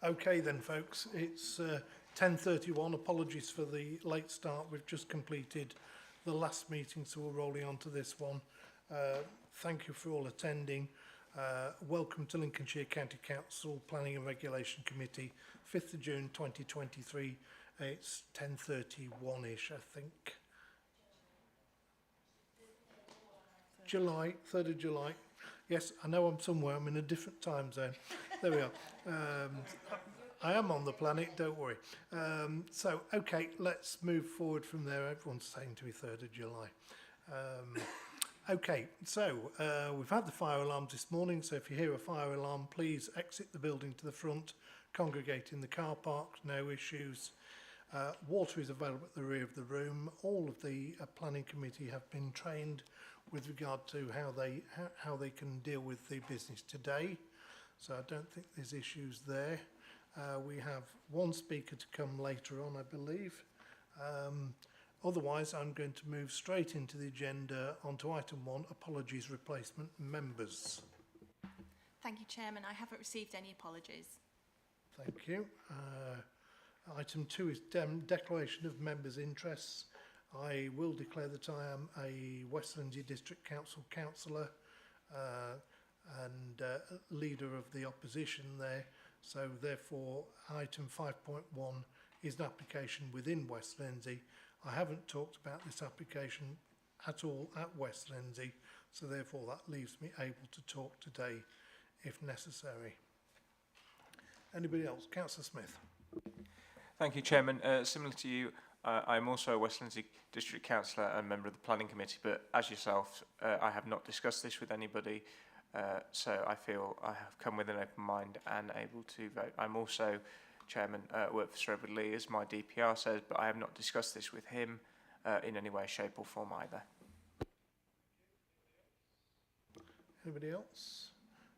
Okay then, folks, it's 10:31. Apologies for the late start. We've just completed the last meeting, so we're rolling on to this one. Thank you for all attending. Welcome to Lincolnshire County Council Planning and Regulation Committee, 5th of June 2023. It's 10:31ish, I think. July, 3rd of July. Yes, I know I'm somewhere. I'm in a different time zone. There we are. I am on the planet, don't worry. So, okay, let's move forward from there. Everyone's saying to me 3rd of July. Okay, so we've had the fire alarms this morning, so if you hear a fire alarm, please exit the building to the front, congregate in the car park, no issues. Water is available at the rear of the room. All of the planning committee have been trained with regard to how they can deal with the business today, so I don't think there's issues there. We have one speaker to come later on, I believe. Otherwise, I'm going to move straight into the agenda onto item 1, apologies replacement members. Thank you, Chairman. I haven't received any apologies. Thank you. Item 2 is declaration of members' interests. I will declare that I am a West Lindsey District Council councillor and leader of the opposition there. So therefore, item 5.1 is an application within West Lindsey. I haven't talked about this application at all at West Lindsey, so therefore that leaves me able to talk today if necessary. Anybody else? Councillor Smith. Thank you, Chairman. Similar to you, I'm also a West Lindsey District Councillor and member of the Planning Committee, but as yourself, I have not discussed this with anybody, so I feel I have come with an open mind and able to vote. I'm also Chairman, work for Sir Edward Lee, as my DPR says, but I have not discussed this with him in any way, shape or form either. Anybody else?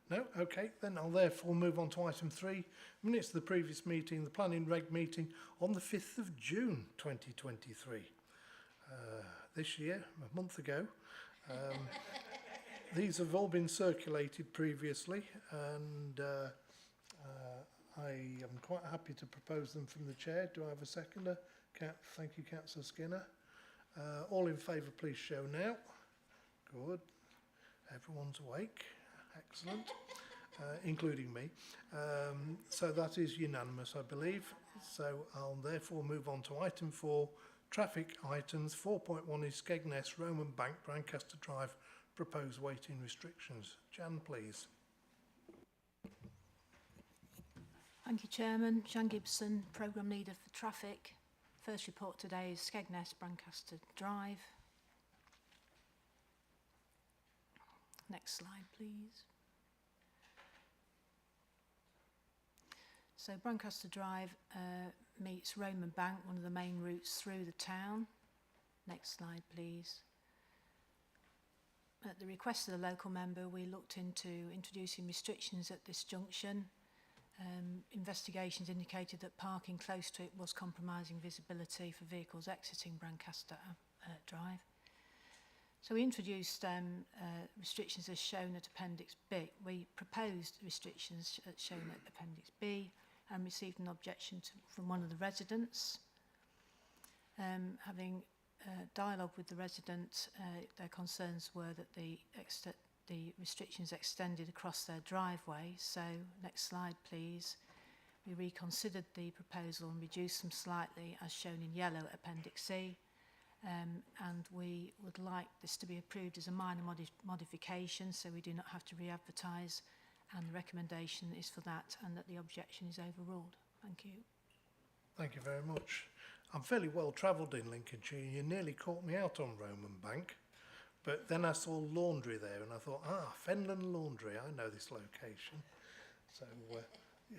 No? Okay, then I'll therefore move on to item 3. Minutes of the previous meeting, the planning reg meeting on the 5th of June 2023. This year, a month ago. These have all been circulated previously, and I am quite happy to propose them from the chair. Do I have a seconder? Thank you, Councillor Skinner. All in favour, please show now. Good. Everyone's awake. Excellent. Including me. So that is unanimous, I believe. So I'll therefore move on to item 4, traffic items. 4.1 is Skegness, Roman Bank, Brancaster Drive, proposed waiting restrictions. Jan, please. Thank you, Chairman. Jan Gibson, Programme Leader for Traffic. First report today is Skegness, Brancaster Drive. Next slide, please. So Brancaster Drive meets Roman Bank, one of the main routes through the town. Next slide, please. At the request of the local member, we looked into introducing restrictions at this junction. Investigations indicated that parking close to it was compromising visibility for vehicles exiting Brancaster Drive. So we introduced restrictions as shown at Appendix B. We proposed restrictions as shown at Appendix B and received an objection from one of the residents. Having dialogue with the resident, their concerns were that the restrictions extended across their driveway. So next slide, please. We reconsidered the proposal and reduced them slightly as shown in yellow at Appendix C. And we would like this to be approved as a minor modification, so we do not have to re-advertise, and the recommendation is for that and that the objection is overruled. Thank you. Thank you very much. I'm fairly well travelled in Lincolnshire. You nearly caught me out on Roman Bank, but then I saw laundry there and I thought, Fenland Laundry, I know this location. So yeah,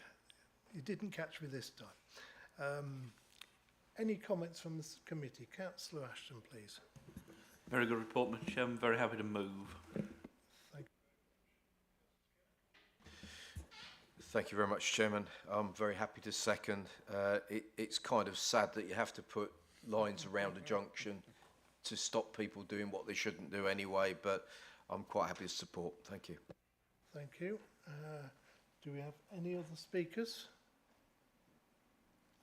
you didn't catch me this time. Any comments from the committee? Councillor Ashton, please. Very good report, Mr. Chairman. Very happy to move. Thank you very much, Chairman. I'm very happy to second. It's kind of sad that you have to put lines around a junction to stop people doing what they shouldn't do anyway, but I'm quite happy to support. Thank you. Thank you. Do we have any other speakers?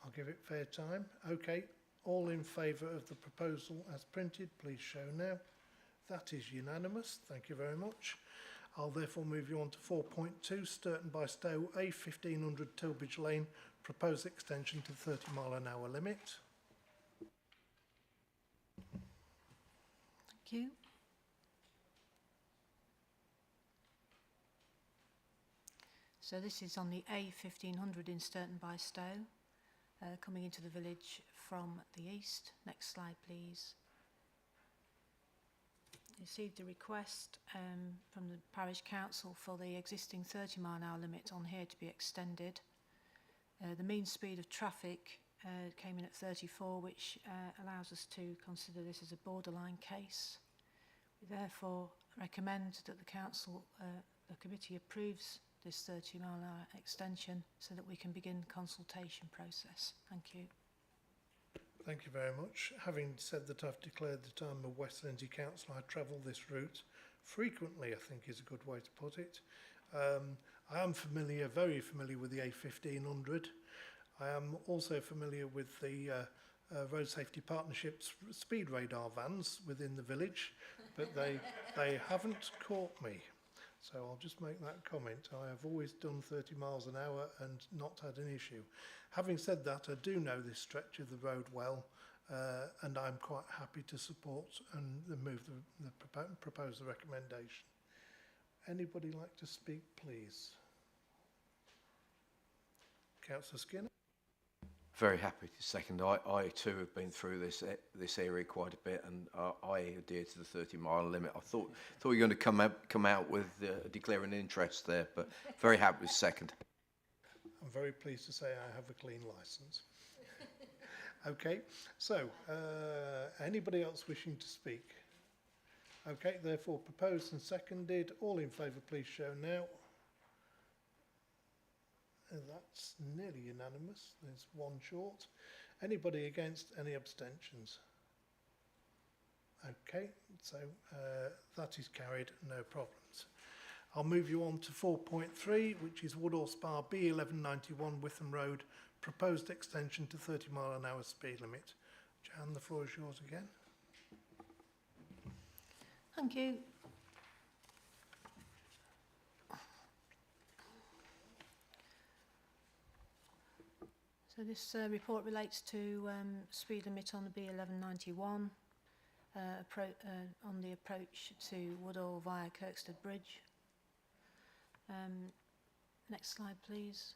I'll give it fair time. Okay, all in favour of the proposal as printed, please show now. That is unanimous. Thank you very much. I'll therefore move you on to 4.2, Sturton by Stow, A1500 Tilbridge Lane, proposed extension to 30-mile-an-hour limit. Thank you. So this is on the A1500 in Sturton by Stow, coming into the village from the east. Next slide, please. Received a request from the parish council for the existing 30-mile-an-hour limit on here to be extended. The mean speed of traffic came in at 34, which allows us to consider this as a borderline case. We therefore recommend that the council, the committee approves this 30-mile-an-hour extension so that we can begin the consultation process. Thank you. Thank you very much. Having said that I've declared that I'm a West Lindsey councillor, I travel this route frequently, I think is a good way to put it. I am familiar, very familiar with the A1500. I am also familiar with the Road Safety Partnership's speed radar vans within the village, but they haven't caught me. So I'll just make that comment. I have always done 30 miles an hour and not had an issue. Having said that, I do know this stretch of the road well, and I'm quite happy to support and propose the recommendation. Anybody like to speak, please? Councillor Skinner? Very happy to second. I too have been through this area quite a bit, and I adhere to the 30-mile limit. I thought you were going to come out with declaring interest there, but very happy to second. I'm very pleased to say I have a clean licence. Okay, so anybody else wishing to speak? Okay, therefore proposed and seconded. All in favour, please show now. And that's nearly unanimous. There's one short. Anybody against? Any abstentions? Okay, so that is carried, no problems. I'll move you on to 4.3, which is Woodall Spa B1191 Witham Road, proposed extension to 30-mile-an-hour speed limit. Jan, the floor is yours again. Thank you. So this report relates to speed limit on the B1191 on the approach to Woodall via Kirkstead Bridge. Next slide, please.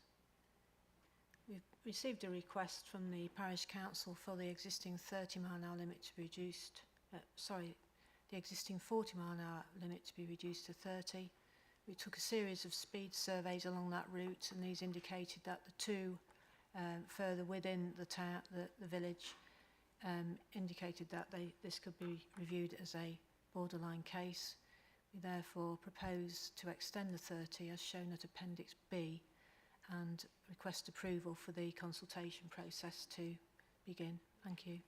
We've received a request from the parish council for the existing 30-mile-an-hour limit to be reduced. The existing 40-mile-an-hour limit to be reduced to 30. We took a series of speed surveys along that route, and these indicated that the two further within the village, indicated that this could be reviewed as a borderline case. We therefore propose to extend the 30 as shown at Appendix B and request approval for the consultation process to begin. Thank you.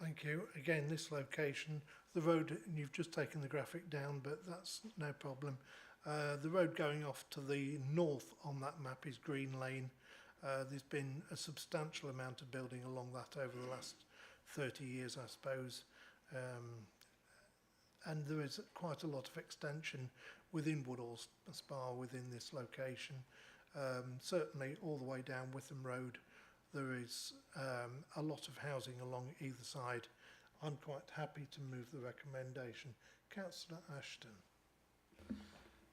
Thank you. Again, this location, the road, you've just taken the graphic down, but that's no problem. The road going off to the north on that map is Green Lane. There's been a substantial amount of building along that over the last 30 years, I suppose. And there is quite a lot of extension within Woodall Spa within this location. Certainly all the way down Witham Road, there is a lot of housing along either side. I'm quite happy to move the recommendation. Councillor Ashton.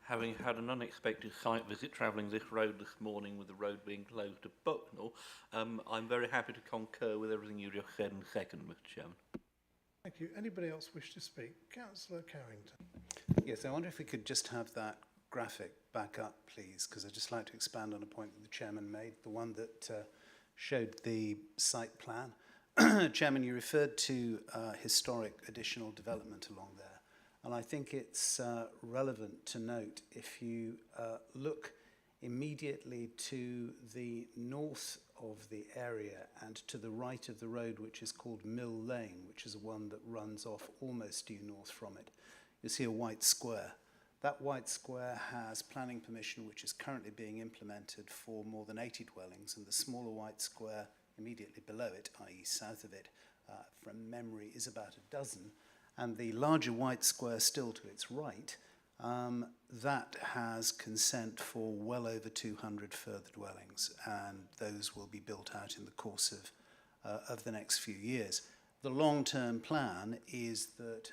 Having had an unexpected site visit travelling this road this morning with the road being closed to Bucknell, I'm very happy to concur with everything you just said and second, Mr Chairman. Thank you. Anybody else wish to speak? Councillor Carrington. Yes, I wonder if we could just have that graphic back up, please, because I'd just like to expand on a point that the Chairman made, the one that showed the site plan. Chairman, you referred to historic additional development along there. And I think it's relevant to note, if you look immediately to the north of the area and to the right of the road, which is called Mill Lane, which is one that runs off almost due north from it, you see a white square. That white square has planning permission which is currently being implemented for more than 80 dwellings, and the smaller white square immediately below it, i.e. south of it, from memory is about a dozen, and the larger white square still to its right, that has consent for well over 200 further dwellings, and those will be built out in the course of the next few years. The long-term plan is that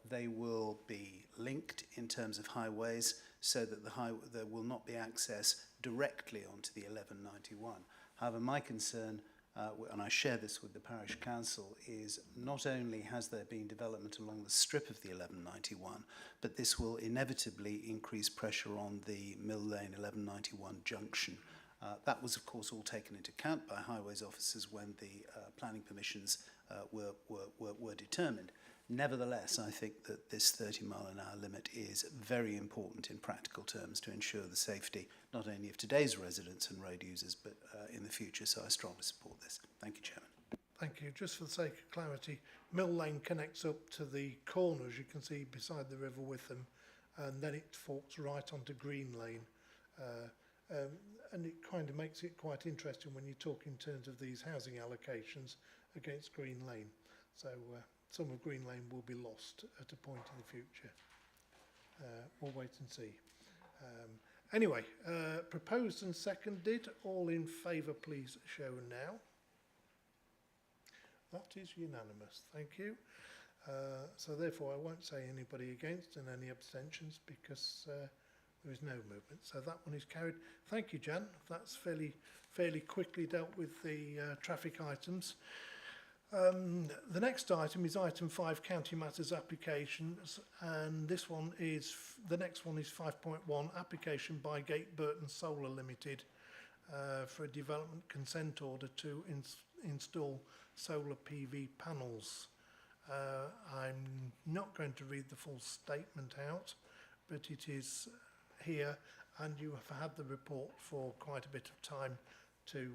they will be linked in terms of highways so that there will not be access directly onto the 1191. However, my concern, and I share this with the parish council, is not only has there been development along the strip of the 1191, but this will inevitably increase pressure on the Mill Lane 1191 junction. That was, of course, all taken into account by highways officers when the planning permissions were determined. Nevertheless, I think that this 30-mile-an-hour limit is very important in practical terms to ensure the safety not only of today's residents and road users, but in the future. So I strongly support this. Thank you, Chairman. Thank you. Just for the sake of clarity, Mill Lane connects up to the corner, as you can see, beside the River Witham, and then it forks right onto Green Lane. And it kind of makes it quite interesting when you talk in terms of these housing allocations against Green Lane. So some of Green Lane will be lost at a point in the future. We'll wait and see. Anyway, proposed and seconded. All in favour, please show now. That is unanimous. Thank you. So therefore, I won't say anybody against and any abstentions because there is no movement. So that one is carried. Thank you, Jan. That's fairly quickly dealt with the traffic items. The next item is item 5, County Matters applications, and this one is, the next one is 5.1, application by Gate Burton Solar Limited for a development consent order to install solar PV panels. I'm not going to read the full statement out, but it is here, and you have had the report for quite a bit of time to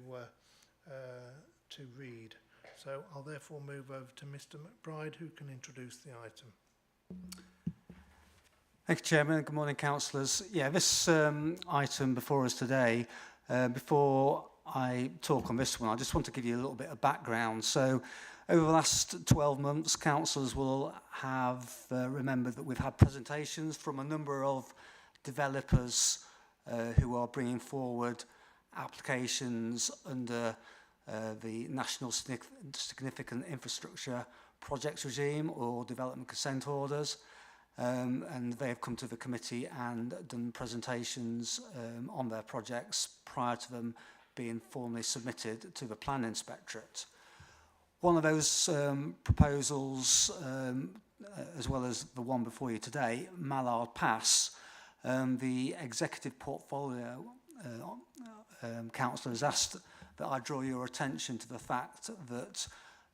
read. So I'll therefore move over to Mr McBride, who can introduce the item. Thank you, Chairman. Good morning, councillors. Yeah, this item before us today, before I talk on this one, I just want to give you a little bit of background. So over the last 12 months, councillors will have remembered that we've had presentations from a number of developers who are bringing forward applications under the National Significant Infrastructure Projects Regime or Development Consent Orders, and they have come to the committee and done presentations on their projects prior to them being formally submitted to the Planning Inspectorate. One of those proposals, as well as the one before you today, Mallard Pass, the Executive Portfolio Councillor has asked that I draw your attention to the fact that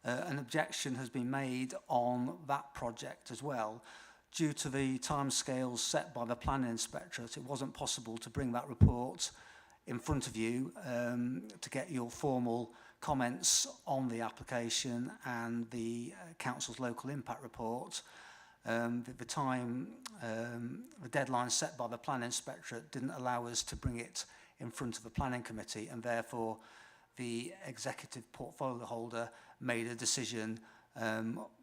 an objection has been made on that project as well. Due to the timescales set by the Planning Inspectorate, it wasn't possible to bring that report in front of you to get your formal comments on the application and the Council's local impact report. The deadline set by the Planning Inspectorate didn't allow us to bring it in front of the Planning Committee, and therefore the executive portfolio holder made a decision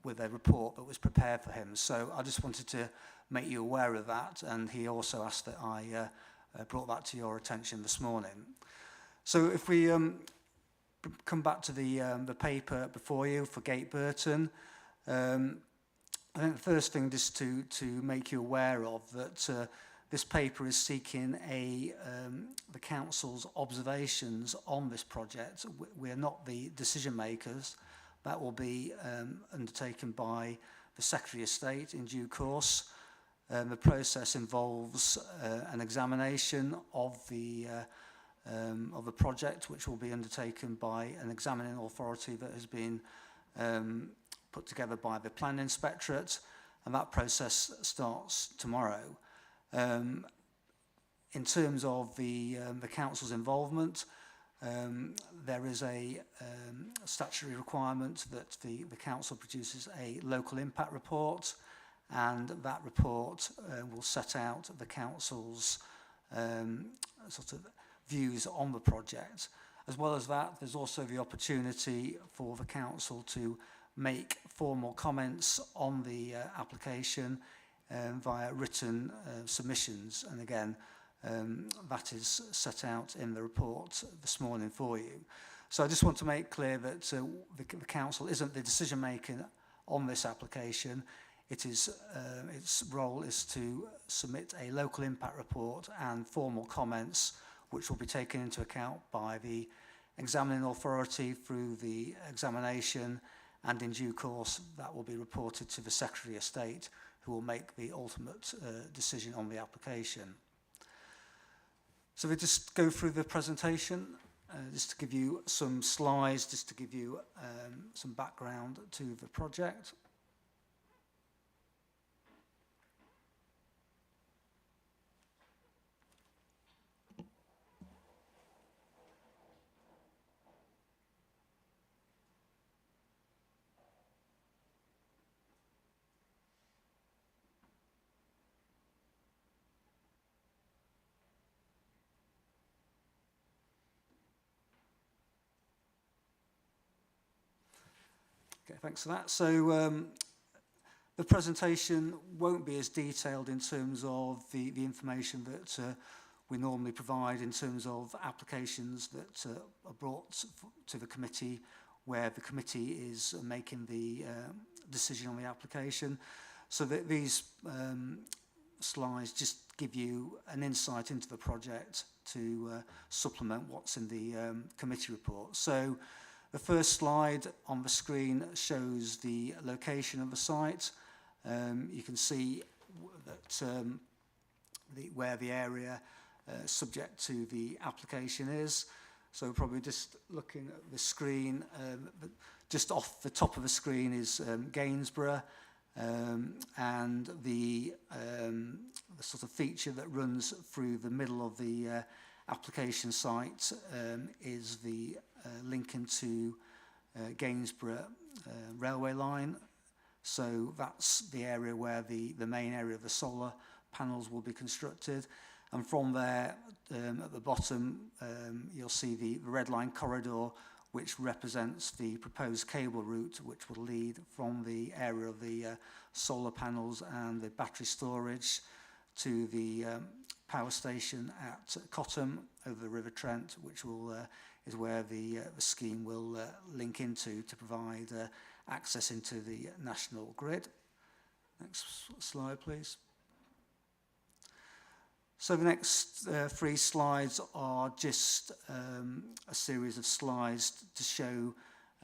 with a report that was prepared for him. So I just wanted to make you aware of that, and he also asked that I brought that to your attention this morning. So if we come back to the paper before you for Gate Burton, I think the first thing just to make you aware of that this paper is seeking the council's observations on this project. We are not the decision makers. That will be undertaken by the Secretary of State in due course. The process involves an examination of the project, which will be undertaken by an examining authority that has been put together by the Planning Inspectorate, and that process starts tomorrow. In terms of the council's involvement, there is a statutory requirement that the council produces a local impact report, and that report will set out the council's sort of views on the project. As well as that, there's also the opportunity for the council to make formal comments on the application via written submissions, and again that is set out in the report this morning for you. So I just want to make clear that the council isn't the decision maker on this application. It is its role is to submit a local impact report and formal comments which will be taken into account by the examining authority through the examination, and in due course that will be reported to the Secretary of State, who will make the ultimate decision on the application. So we just go through the presentation, just to give you some slides, just to give you some background to the project. Okay, thanks for that. So the presentation won't be as detailed in terms of the information that we normally provide in terms of applications that are brought to the committee, where the committee is making the decision on the application. So that these slides just give you an insight into the project to supplement what's in the committee report. So the first slide on the screen shows the location of the site. You can see that where the area subject to the application is. So probably just looking at the screen, just off the top of the screen is Gainsborough, and the sort of feature that runs through the middle of the application site is the Lincoln to Gainsborough railway line. So that's the area where the main area of the solar panels will be constructed. And from there, at the bottom, you'll see the red line corridor, which represents the proposed cable route, which will lead from the area of the solar panels and the battery storage to the power station at Cottam over the River Trent, which will is where the scheme will link into to provide access into the national grid. Next slide, please. So the next three slides are just a series of slides to show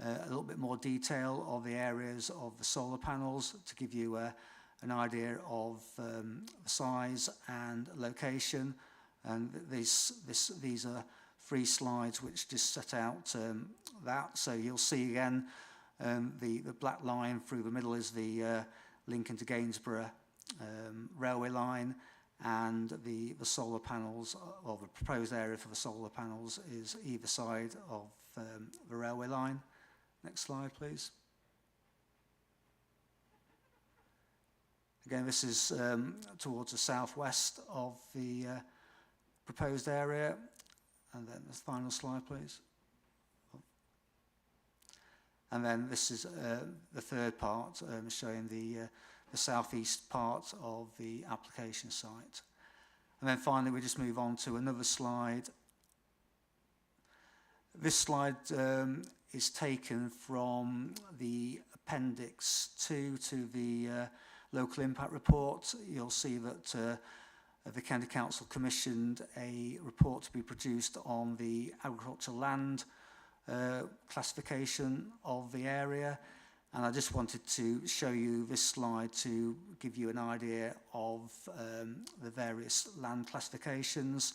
a little bit more detail of the areas of the solar panels, to give you an idea of the size and location. And these are three slides which just set out that. So you'll see again the black line through the middle is the Lincoln to Gainsborough railway line, and the solar panels, or the proposed area for the solar panels, is either side of the railway line. Next slide, please. Again, this is towards the southwest of the proposed area. And then the final slide, please. And then this is the third part, showing the southeast part of the application site. And then finally, we just move on to another slide. This slide is taken from the Appendix 2 to the local impact report. You'll see that the County Council commissioned a report to be produced on the agricultural land classification of the area, and I just wanted to show you this slide to give you an idea of the various land classifications.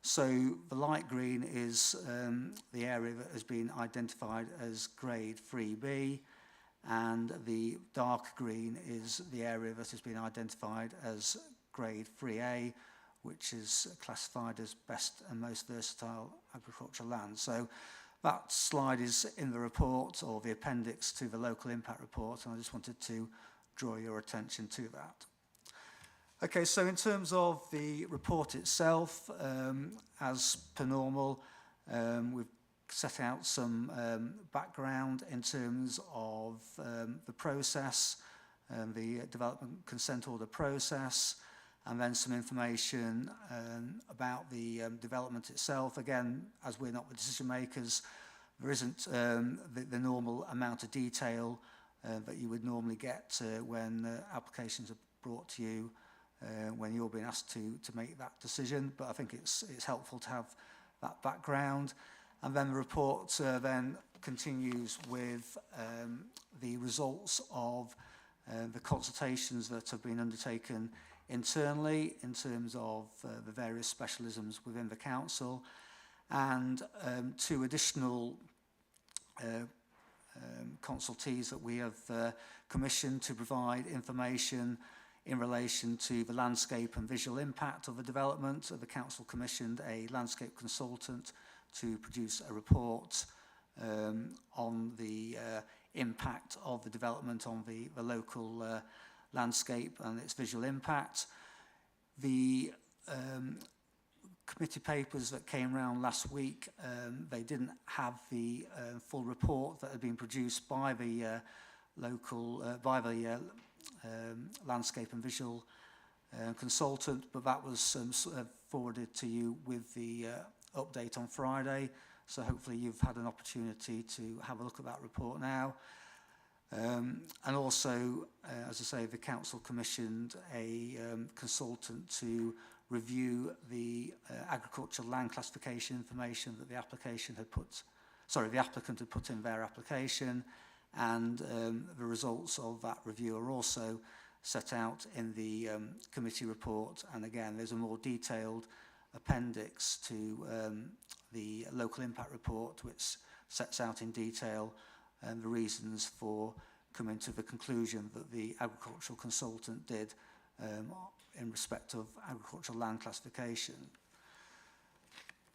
So the light green is the area that has been identified as grade 3B, and the dark green is the area that has been identified as grade 3A, which is classified as best and most versatile agricultural land. So that slide is in the report, or the appendix to the local impact report, and I just wanted to draw your attention to that. Okay, so in terms of the report itself, as per normal, we've set out some background in terms of the process, the development consent order process, and then some information about the development itself. Again, as we're not the decision makers, there isn't the normal amount of detail that you would normally get when applications are brought to you when you're being asked to make that decision. But I think it's helpful to have that background. And then the report then continues with the results of the consultations that have been undertaken internally in terms of the various specialisms within the council, and 2 additional consultees that we have commissioned to provide information in relation to the landscape and visual impact of the development. The council commissioned a landscape consultant to produce a report on the impact of the development on the local landscape and its visual impact. The committee papers that came round last week, they didn't have the full report that had been produced by the landscape and visual consultant, but that was forwarded to you with the update on Friday. So hopefully you've had an opportunity to have a look at that report now. And also, as I say, the council commissioned a consultant to review the agricultural land classification information that the applicant had put in their application, and the results of that review are also set out in the committee report. And again, there's a more detailed appendix to the local impact report, which sets out in detail the reasons for coming to the conclusion that the agricultural consultant did in respect of agricultural land classification.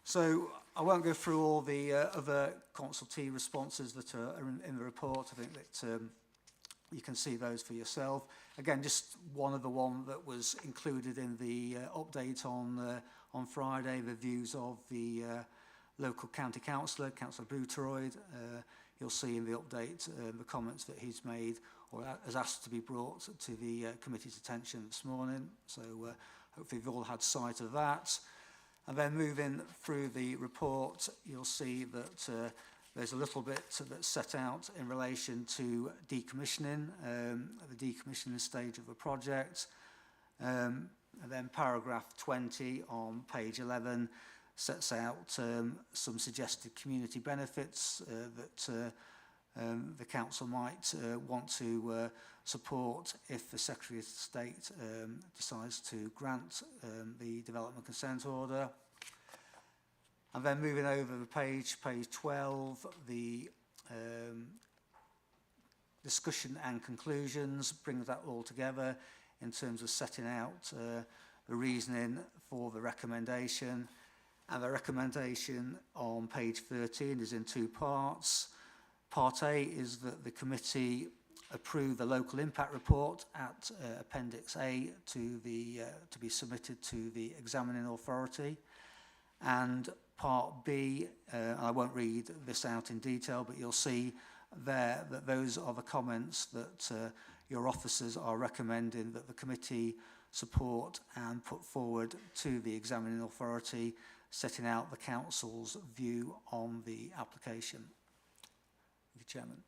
So I won't go through all the other consultee responses that are in the report. I think that you can see those for yourself. Again, just one that was included in the update on Friday, the views of the local county councillor, Councillor Booteroyd. You'll see in the update the comments that he's made or has asked to be brought to the committee's attention this morning. So hopefully you've all had sight of that. And then moving through the report, you'll see that there's a little bit that's set out in relation to decommissioning, the decommissioning stage of the project. And then paragraph 20 on page 11 sets out some suggested community benefits that the council might want to support if the Secretary of State decides to grant the development consent order. And then moving over the page 12, the discussion and conclusions brings that all together in terms of setting out the reasoning for the recommendation. And the recommendation on page 13 is in 2 parts. Part A is that the committee approve the local impact report at Appendix A to be submitted to the examining authority. And Part B, I won't read this out in detail, but you'll see there that those are the comments that your officers are recommending that the committee support and put forward to the examining authority, setting out the council's view on the application. Thank you, Chairman.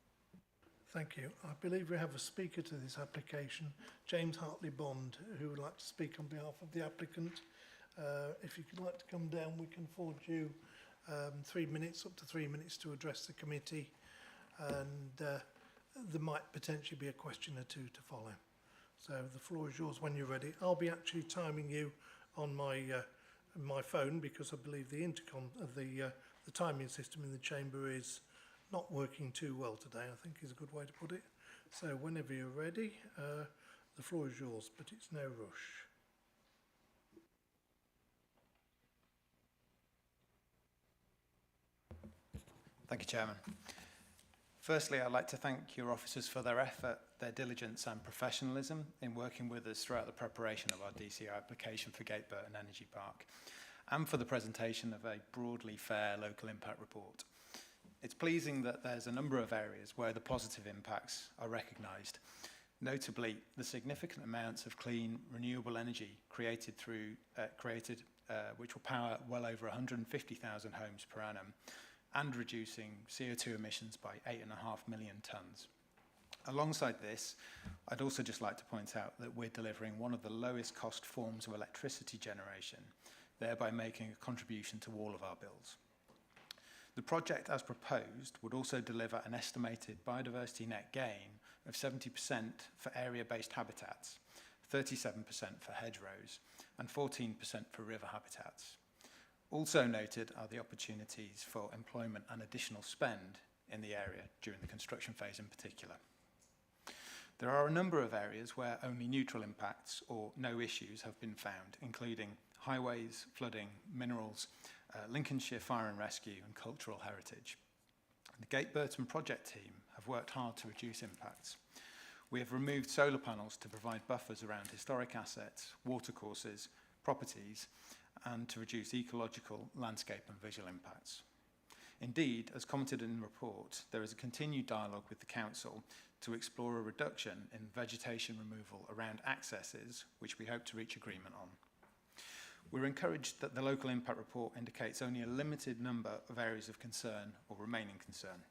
Thank you. I believe we have a speaker to this application, James Hartley Bond, who would like to speak on behalf of the applicant. If you could like to come down, we can afford you 3 minutes, up to 3 minutes to address the committee, and there might potentially be a question or 2 to follow. So the floor is yours when you're ready. I'll be actually timing you on my phone, because I believe the intercom of the timing system in the chamber is not working too well today, I think is a good way to put it. So whenever you're ready, the floor is yours, but it's no rush. Thank you, Chairman. Firstly, I'd like to thank your officers for their effort their diligence and professionalism in working with us throughout the preparation of our DCO application for Gateburton Energy Park, and for the presentation of a broadly fair local impact report. It's pleasing that there's a number of areas where the positive impacts are recognised, notably the significant amounts of clean, renewable energy created which will power well over 150,000 homes per annum, and reducing CO2 emissions by 8.5 million tonnes. Alongside this, I'd also just like to point out that we're delivering one of the lowest cost forms of electricity generation, thereby making a contribution to all of our bills. The project as proposed would also deliver an estimated biodiversity net gain of 70% for area-based habitats, 37% for hedgerows, and 14% for river habitats. Also noted are the opportunities for employment and additional spend in the area during the construction phase in particular. There are a number of areas where only neutral impacts or no issues have been found, including highways, flooding, minerals, Lincolnshire fire and rescue, and cultural heritage. The Gateburton project team have worked hard to reduce impacts. We have removed solar panels to provide buffers around historic assets, watercourses, properties, and to reduce ecological, landscape and visual impacts. Indeed, as commented in the report, there is a continued dialogue with the Council to explore a reduction in vegetation removal around accesses, which we hope to reach agreement on. We're encouraged that the local impact report indicates only a limited number of areas of concern or remaining concern.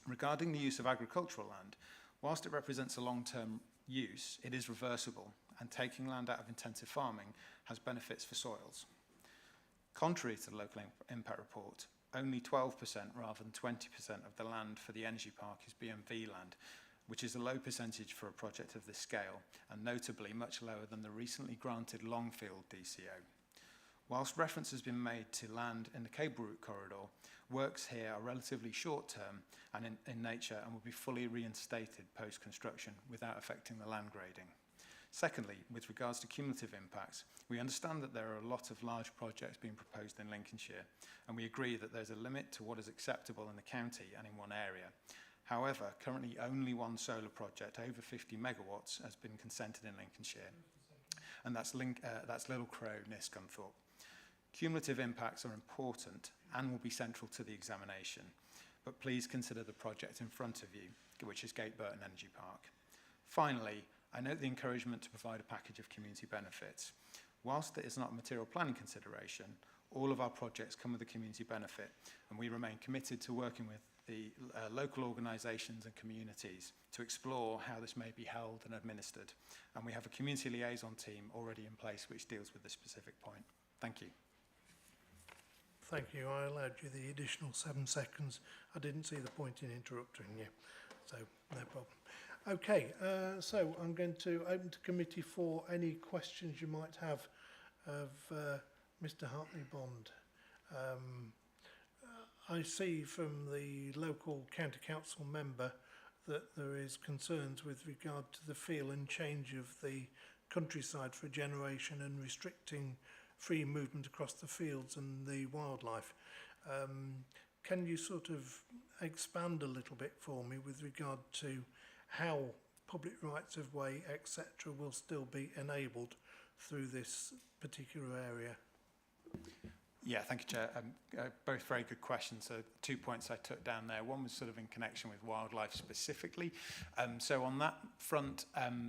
Regarding the use of agricultural land, whilst it represents a long-term use, it is reversible, and taking land out of intensive farming has benefits for soils. Contrary to the local impact report, only 12% rather than 20% of the land for the energy park is BMV land, which is a low percentage for a project of this scale, and notably much lower than the recently granted Longfield DCO. Whilst reference has been made to land in the cable route corridor, works here are relatively short-term and in nature and will be fully reinstated post-construction without affecting the land grading. Secondly, with regards to cumulative impacts, we understand that there are a lot of large projects being proposed in Lincolnshire, and we agree that there's a limit to what is acceptable in the county and in one area. However, currently only one solar project over 50 megawatts has been consented in Lincolnshire, and that's Little Crow near Scunthorpe. Cumulative impacts are important and will be central to the examination, but please consider the project in front of you, which is Gateburton Energy Park. Finally, I note the encouragement to provide a package of community benefits. Whilst it is not a material planning consideration, all of our projects come with a community benefit, and we remain committed to working with the local organisations and communities to explore how this may be held and administered. And we have a community liaison team already in place which deals with this specific point. Thank you. Thank you. I allowed you the additional 7 seconds. I didn't see the point in interrupting you, so no problem. Okay, so I'm going to open to committee for any questions you might have of Mr. Hartley Bond. I see from the local county council member that there is concerns with regard to the feel and change of the countryside for generation and restricting free movement across the fields and the wildlife. Can you sort of expand a little bit for me with regard to how public rights of way, etc., will still be enabled through this particular area? Yeah, thank you, Chair. Both very good questions. So 2 points I took down there. One was sort of in connection with wildlife specifically. So on that front,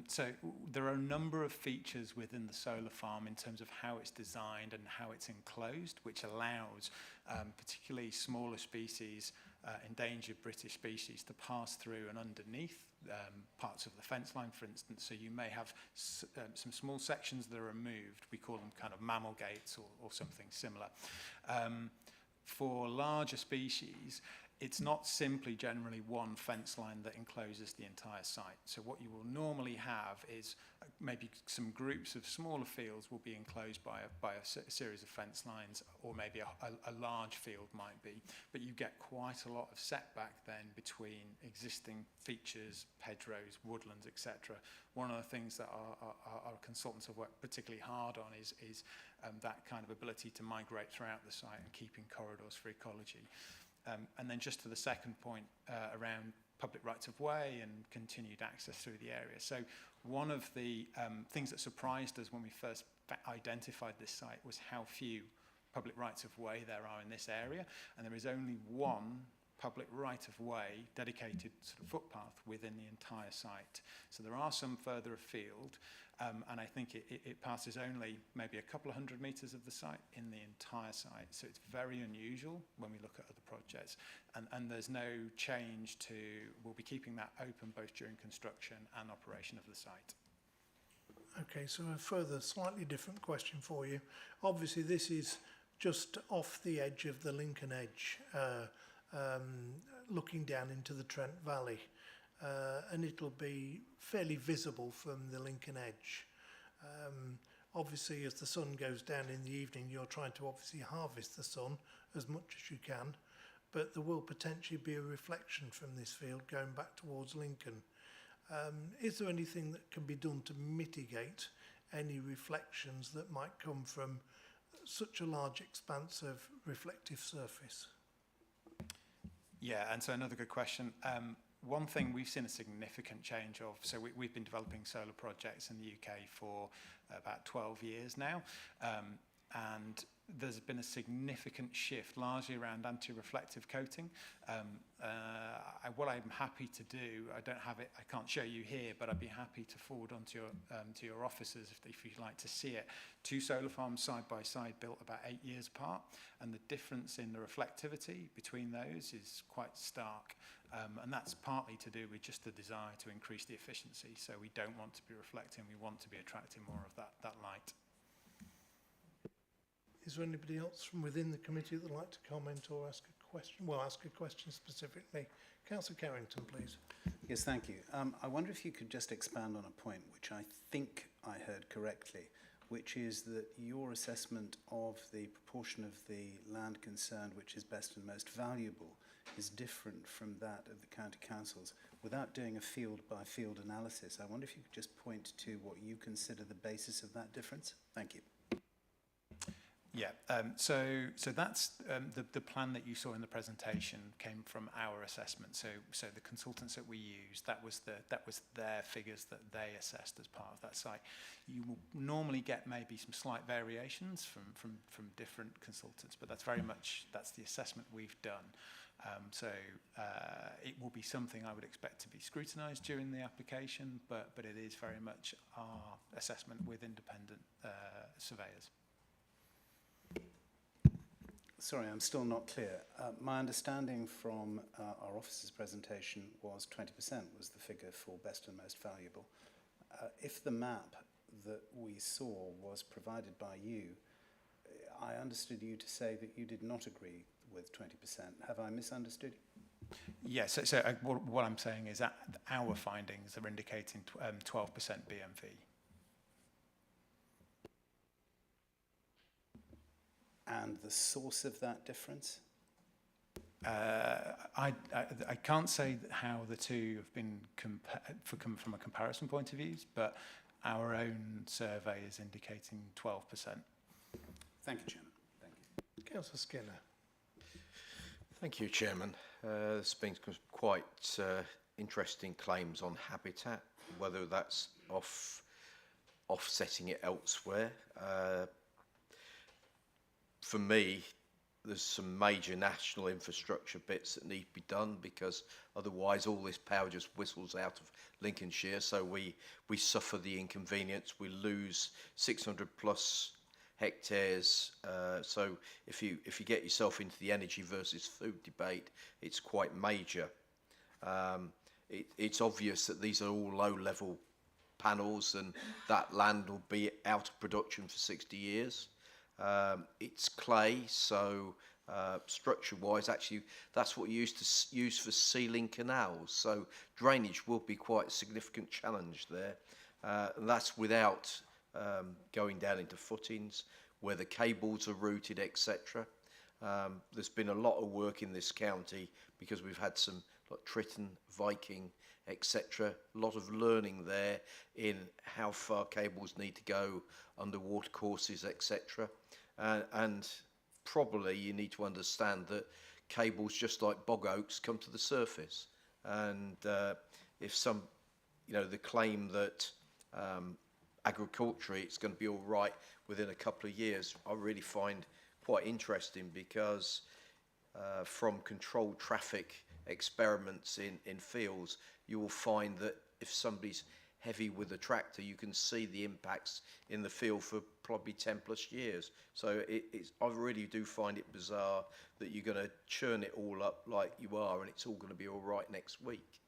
so there are a number of features within the solar farm in terms of how it's designed and how it's enclosed, which allows particularly smaller species, endangered British species, to pass through and underneath parts of the fence line, for instance. So you may have some small sections that are removed. We call them kind of mammal gates or something similar. For larger species, it's not simply generally one fence line that encloses the entire site. So what you will normally have is maybe some groups of smaller fields will be enclosed by a series of fence lines, or maybe a large field might be. But you get quite a lot of setback then between existing features, hedgerows, woodlands, etc. One of the things that our consultants have worked particularly hard on is that kind of ability to migrate throughout the site and keeping corridors for ecology. And then just to the second point around public rights of way and continued access through the area. So one of the things that surprised us when we first identified this site was how few public rights of way there are in this area, and there is only one public right of way dedicated sort of footpath within the entire site. So there are some further afield, and I think it passes only maybe a couple of 100 metres of the site in the entire site. So it's very unusual when we look at other projects, and there's no change to, we'll be keeping that open both during construction and operation of the site. Okay, so a further slightly different question for you. Obviously this is just off the edge of the Lincoln Edge, looking down into the Trent Valley, and it'll be fairly visible from the Lincoln Edge. Obviously as the sun goes down in the evening, you're trying to obviously harvest the sun as much as you can, but there will potentially be a reflection from this field going back towards Lincoln. Is there anything that can be done to mitigate any reflections that might come from such a large expanse of reflective surface? Yeah, and so another good question. One thing we've seen a significant change of, so we've been developing solar projects in the UK for about 12 years now, and there's been a significant shift largely around anti-reflective coating. What I'm happy to do, I don't have it, I can't show you here, but I'd be happy to forward on to your officers if you'd like to see it. 2 solar farms side by side built about 8 years apart, and the difference in the reflectivity between those is quite stark. And that's partly to do with just the desire to increase the efficiency. So we don't want to be reflecting, we want to be attracting more of that light. Is there anybody else from within the committee that would like to comment or ask a question? Well, ask a question specifically. Councillor Carrington, please. Yes, thank you. I wonder if you could just expand on a point which I think I heard correctly, which is that your assessment of the proportion of the land concerned which is best and most valuable is different from that of the county councils. Without doing a field-by-field analysis, I wonder if you could just point to what you consider the basis of that difference. Thank you. Yeah, so that's the plan that you saw in the presentation came from our assessment. So the consultants that we used, that was their figures that they assessed as part of that site. You will normally get maybe some slight variations from different consultants, but that's the assessment we've done. It will be something I would expect to be scrutinised during the application, but it is very much our assessment with independent surveyors. Sorry, I'm still not clear. My understanding from our officer's presentation was 20% was the figure for best and most valuable. If the map that we saw was provided by you, I understood you to say that you did not agree with 20%. Have I misunderstood you? Yes, so what I'm saying is that our findings are indicating 12% BMV. And the source of that difference? I can't say how the two have been from a comparison point of view, but our own survey is indicating 12%. Thank you, Chairman. Thank you. Councillor Skinner. Thank you, Chairman. There's been quite interesting claims on habitat, whether that's offsetting it elsewhere. For me, there's some major national infrastructure bits that need to be done, because otherwise all this power just whistles out of Lincolnshire. So we suffer the inconvenience. We lose 600 plus hectares. So if you get yourself into the energy versus food debate, it's quite major. It's obvious that these are all low-level panels, and that land will be out of production for 60 years. It's clay, so structure-wise, actually, that's what you used to use for sealing canals. So drainage will be quite a significant challenge there. And that's without going down into footings, where the cables are routed, etc. There's been a lot of work in this county because we've had some like Triton, Viking, etc. A lot of learning there in how far cables need to go, underwater courses, etc. And probably you need to understand that cables, just like bog oaks, come to the surface. And if some, the claim that agriculturally it's going to be all right within a couple of years, I really find quite interesting, because from controlled traffic experiments in fields, you will find that if somebody's heavy with a tractor, you can see the impacts in the field for probably 10 plus years. So I really do find it bizarre that you're going to churn it all up like you are and it's all going to be all right next week.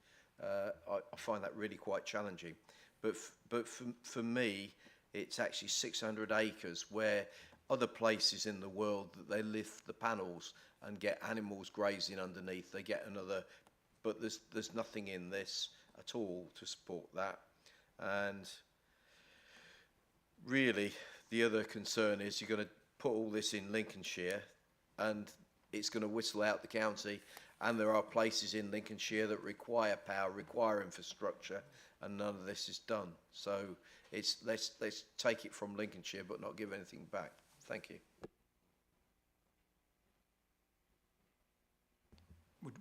I find that really quite challenging. But for me, it's actually 600 acres where other places in the world that they lift the panels and get animals grazing underneath, they get another, but there's nothing in this at all to support that. And really, the other concern is you're going to put all this in Lincolnshire and it's going to whistle out the county, and there are places in Lincolnshire that require power, require infrastructure, and none of this is done. So let's take it from Lincolnshire but not give anything back. Thank you.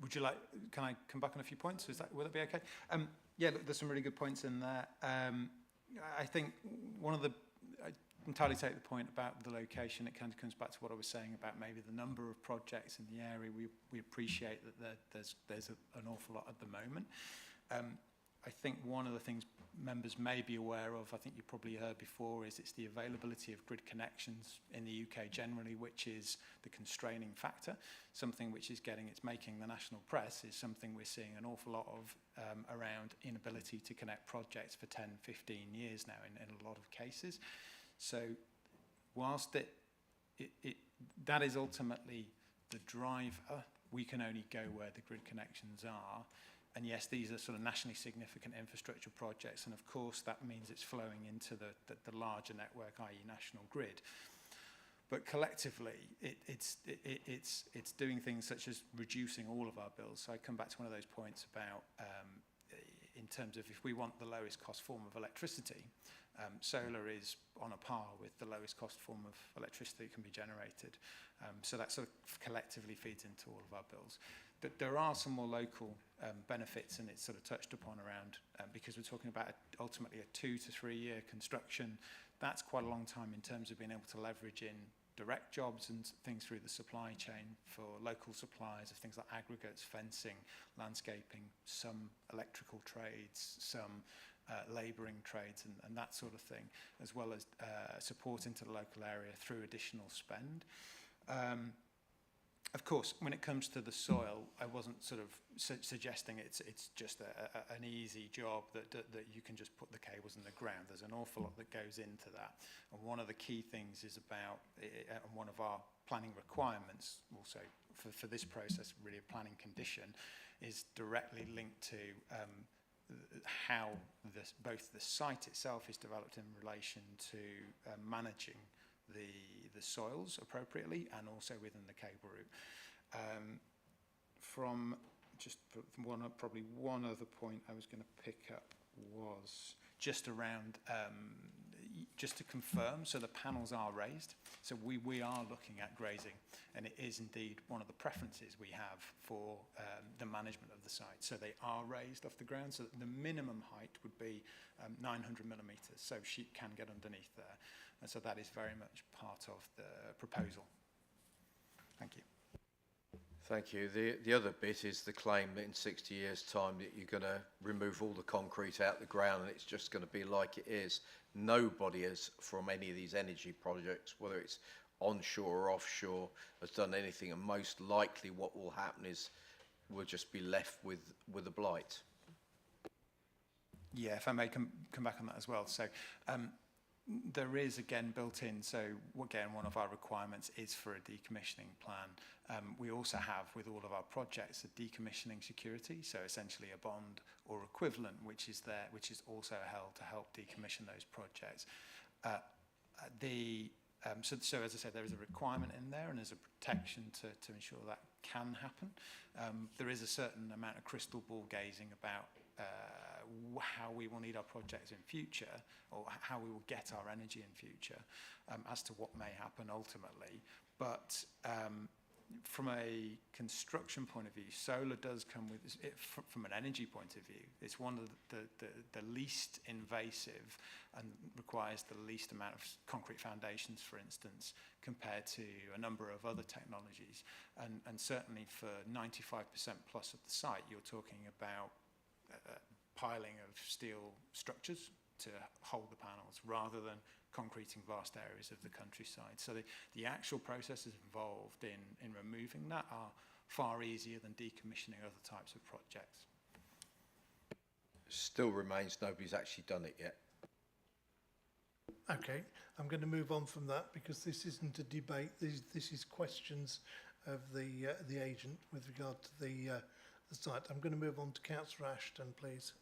Would you like, can I come back on a few points? Will that be okay? Yeah, look, there's some really good points in there. I think I entirely take the point about the location. It kind of comes back to what I was saying about maybe the number of projects in the area. We appreciate that there's an awful lot at the moment. I think one of the things members may be aware of, I think you probably heard before, is it's the availability of grid connections in the UK generally, which is the constraining factor. Something which is making the national press is something we're seeing an awful lot of around inability to connect projects for 10, 15 years now in a lot of cases. So whilst that is ultimately the driver, we can only go where the grid connections are. And yes, these are sort of nationally significant infrastructure projects, and of course that means it's flowing into the larger network, i.e. national grid. But collectively, it's doing things such as reducing all of our bills. So I come back to one of those points about in terms of if we want the lowest cost form of electricity, solar is on a par with the lowest cost form of electricity that can be generated. So that sort of collectively feeds into all of our bills. But there are some more local benefits, and it's sort of touched upon around, because we're talking about ultimately a 2 to 3 year construction. That's quite a long time in terms of being able to leverage in direct jobs and things through the supply chain for local suppliers of things like aggregates, fencing, landscaping, some electrical trades, some labouring trades and that sort of thing, as well as support into the local area through additional spend. Of course, when it comes to the soil, I wasn't sort of suggesting it's just an easy job that you can just put the cables in the ground. There's an awful lot that goes into that. And one of the key things is about, and one of our planning requirements also for this process, really a planning condition, is directly linked to how both the site itself is developed in relation to managing the soils appropriately, and also within the cable route. Probably one other point I was going to pick up was just around, just to confirm, so the panels are raised. So we are looking at grazing, and it is indeed one of the preferences we have for the management of the site. So they are raised off the ground, so the minimum height would be 900 millimetres, so sheep can get underneath there. And so that is very much part of the proposal. Thank you. Thank you. The other bit is the claim that in 60 years' time that you're going to remove all the concrete out the ground and it's just going to be like it is. Nobody has, from any of these energy projects, whether it's onshore or offshore, has done anything, and most likely what will happen is we'll just be left with a blight. Yeah, if I may come back on that as well. So there is, again, built in, so again, one of our requirements is for a decommissioning plan. We also have, with all of our projects, a decommissioning security, so essentially a bond or equivalent, which is there, which is also held to help decommission those projects. So as I said, there is a requirement in there, and there's a protection to ensure that can happen. There is a certain amount of crystal ball gazing about how we will need our projects in future, or how we will get our energy in future, as to what may happen ultimately. But from a construction point of view, solar does come with, from an energy point of view, it's one of the least invasive and requires the least amount of concrete foundations, for instance, compared to a number of other technologies. And certainly for 95% plus of the site, you're talking about piling of steel structures to hold the panels rather than concreting vast areas of the countryside. So the actual processes involved in removing that are far easier than decommissioning other types of projects. Still remains nobody's actually done it yet. Okay, I'm going to move on from that because this isn't a debate. This is questions of the agent with regard to the site. I'm going to move on to Councillor Ashton, please.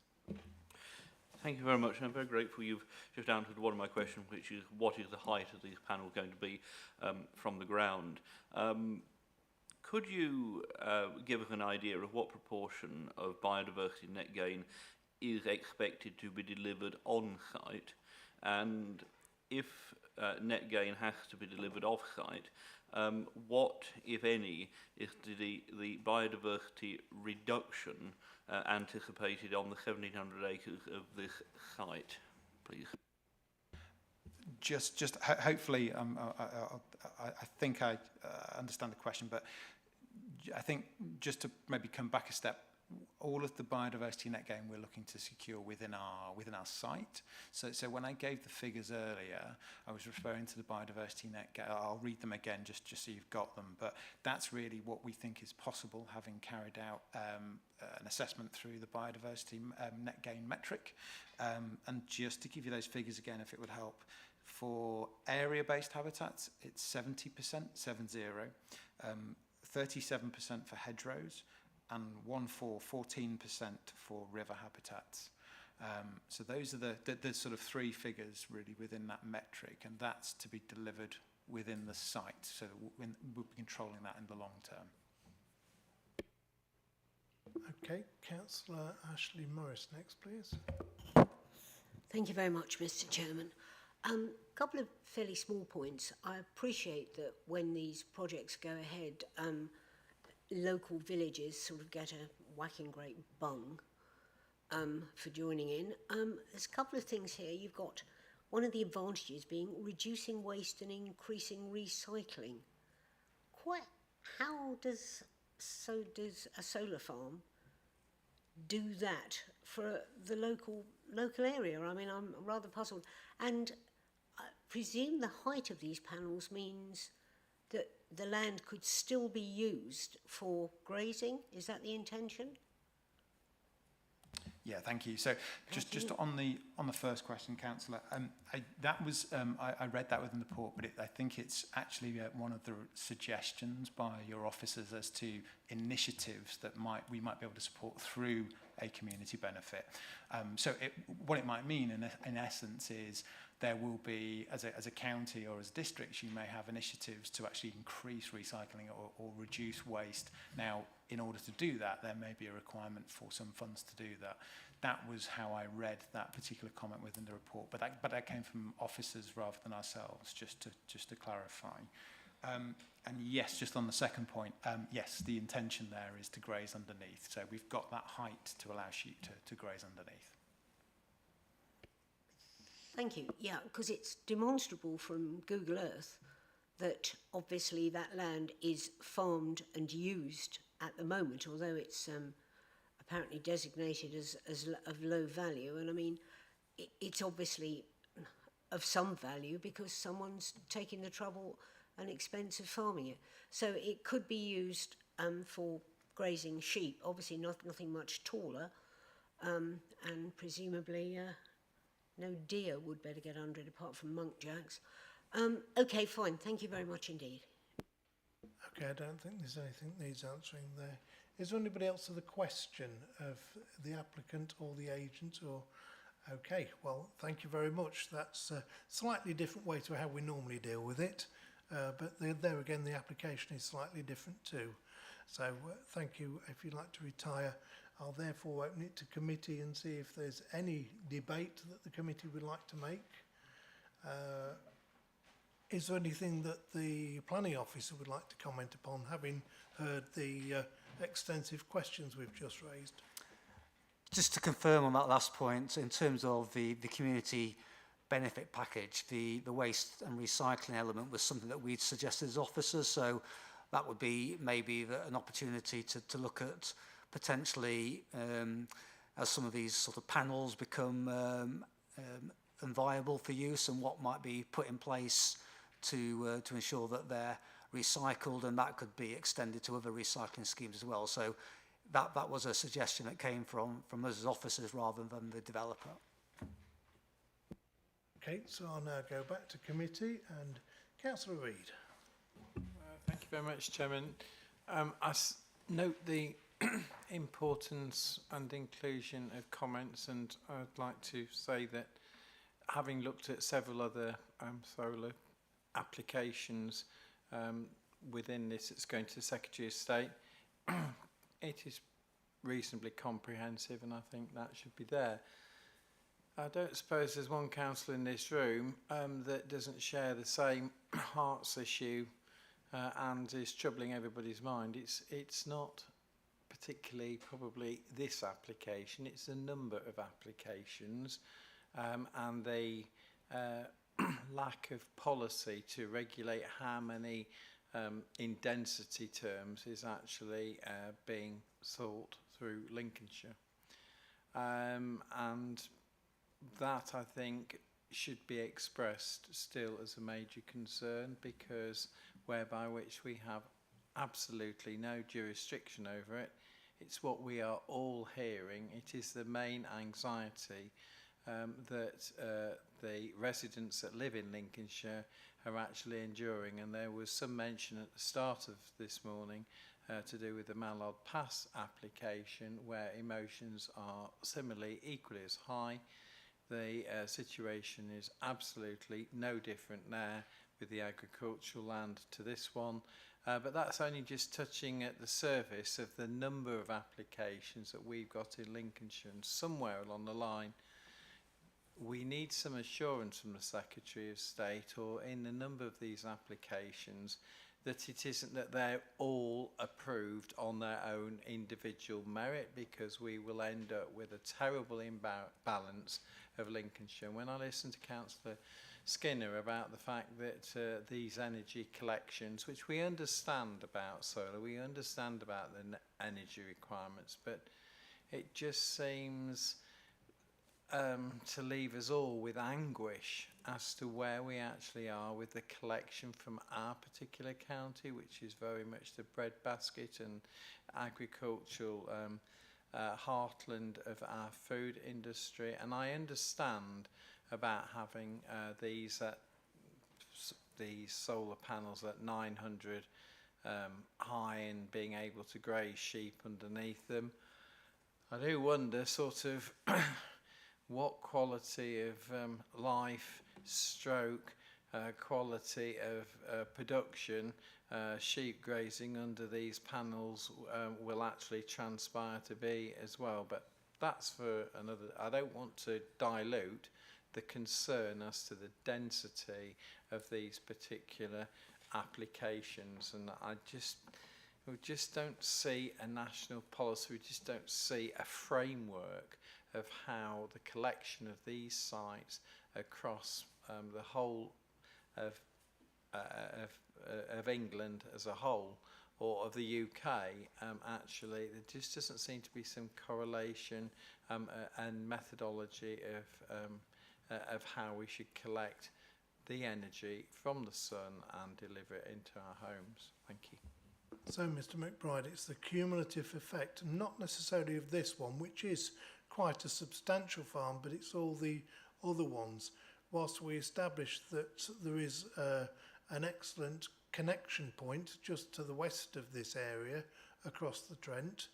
Thank you very much. I'm very grateful you've just answered one of my questions, which is what is the height of these panels going to be from the ground? Could you give us an idea of what proportion of biodiversity net gain is expected to be delivered on site? And if net gain has to be delivered off site, what, if any, is the biodiversity reduction anticipated on the 1,700 acres of this site, please? Hopefully, I think I understand the question, but I think just to maybe come back a step, all of the biodiversity net gain we're looking to secure within our site. So when I gave the figures earlier, I was referring to the biodiversity net gain. I'll read them again just so you've got them. But that's really what we think is possible, having carried out an assessment through the biodiversity net gain metric. And just to give you those figures again, if it would help, for area-based habitats, it's 70%, 70, 37% for hedgerows, and 14% for river habitats. So those are the sort of three figures really within that metric, and that's to be delivered within the site. So we'll be controlling that in the long term. Okay, Councillor Ashley Morris next, please. Thank you very much, Mr. Chairman. A couple of fairly small points. I appreciate that when these projects go ahead, local villages sort of get a whacking great bung for joining in. There's a couple of things here. You've got one of the advantages being reducing waste and increasing recycling. How does a solar farm do that for the local area? I mean, I'm rather puzzled. And I presume the height of these panels means that the land could still be used for grazing. Is that the intention? Yeah, thank you. So just on the first question, Councillor, I read that within the report, but I think it's actually one of the suggestions by your officers as to initiatives that we might be able to support through a community benefit. What it might mean in essence is there will be, as a county or as districts, you may have initiatives to actually increase recycling or reduce waste. Now, in order to do that, there may be a requirement for some funds to do that. That was how I read that particular comment within the report, but that came from officers rather than ourselves, just to clarify. And yes, just on the second point, yes, the intention there is to graze underneath. So we've got that height to allow sheep to graze underneath. Thank you. Yeah, because it's demonstrable from Google Earth that obviously that land is farmed and used at the moment, although it's apparently designated as of low value. And I mean, it's obviously of some value because someone's taking the trouble and expense of farming it. So it could be used for grazing sheep, obviously nothing much taller, and presumably no deer would better get under it apart from muntjacs. Okay, fine. Thank you very much indeed. Okay, I don't think there's anything that needs answering there. Is there anybody else with a question of the applicant or the agent? Or okay, well, thank you very much. That's a slightly different way to how we normally deal with it. But there again, the application is slightly different too. So thank you. If you'd like to retire, I'll therefore open it to committee and see if there's any debate that the committee would like to make. Is there anything that the planning officer would like to comment upon, having heard the extensive questions we've just raised? Just to confirm on that last point, in terms of the community benefit package, the waste and recycling element was something that we'd suggested as officers, so that would be maybe an opportunity to look at potentially, as some of these sort of panels become unviable for use, and what might be put in place to ensure that they're recycled, and that could be extended to other recycling schemes as well. So that was a suggestion that came from us as officers rather than the developer. Okay, so I'll now go back to committee, and Councillor Reid. Thank you very much, Chairman. Note the importance and inclusion of comments, and I'd like to say that having looked at several other solar applications within this, it's going to the Secretary of State. It is reasonably comprehensive, and I think that should be there. I don't suppose there's one councillor in this room that doesn't share the same hearts issue and is troubling everybody's mind. It's not particularly probably this application, it's a number of applications, and the lack of policy to regulate how many in density terms is actually being sought through Lincolnshire. And that, I think, should be expressed still as a major concern, because whereby which we have absolutely no jurisdiction over it. It's what we are all hearing. It is the main anxiety that the residents that live in Lincolnshire are actually enduring. And there was some mention at the start of this morning to do with the Mallard Pass application, where emotions are similarly equally as high. The situation is absolutely no different there with the agricultural land to this one. But that's only just touching at the surface of the number of applications that we've got in Lincolnshire, and somewhere along the line we need some assurance from the Secretary of State, or in a number of these applications, that it isn't that they're all approved on their own individual merit, because we will end up with a terrible imbalance of Lincolnshire. When I listen to Councillor Skinner about the fact that these energy collections, which we understand about solar, we understand about the energy requirements, but it just seems to leave us all with anguish as to where we actually are with the collection from our particular county, which is very much the breadbasket and agricultural heartland of our food industry. And I understand about having these solar panels at 900 high and being able to graze sheep underneath them. I do wonder sort of what quality of life stroke quality of production sheep grazing under these panels will actually transpire to be as well. But that's for another. I don't want to dilute the concern as to the density of these particular applications, and we just don't see a national policy, we just don't see a framework of how the collection of these sites across the whole of England as a whole, or of the UK, actually there just doesn't seem to be some correlation and methodology of how we should collect the energy from the sun and deliver it into our homes. Thank you. So, Mr McBride, it's the cumulative effect, not necessarily of this one, which is quite a substantial farm, but it's all the other ones. Whilst we establish that there is an excellent connection point just to the west of this area across the Trent,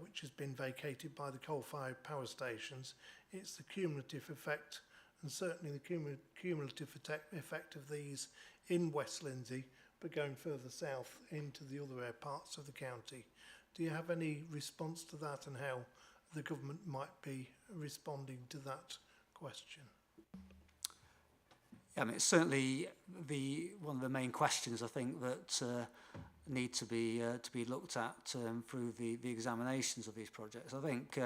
which has been vacated by the coal-fired power stations, it's the cumulative effect, and certainly the cumulative effect of these in West Lindsey, but going further south into the other parts of the county. Do you have any response to that, and how the government might be responding to that question? I mean, it's certainly one of the main questions I think that need to be looked at through the examinations of these projects. I think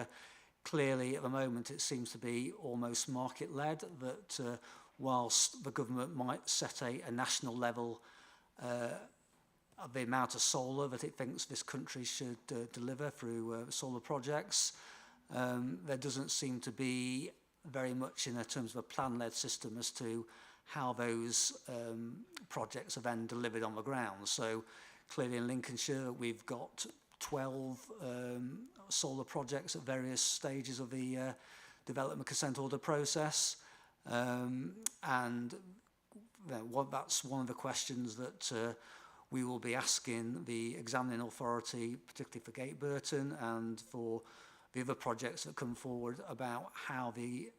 clearly at the moment it seems to be almost market-led, that whilst the government might set a national level of the amount of solar that it thinks this country should deliver through solar projects, there doesn't seem to be very much in terms of a plan-led system as to how those projects are then delivered on the ground. So clearly in Lincolnshire we've got 12 solar projects at various stages of the development consent order process, and that's one of the questions that we will be asking the examining authority, particularly for Gate Burton and for the other projects that come forward, about how the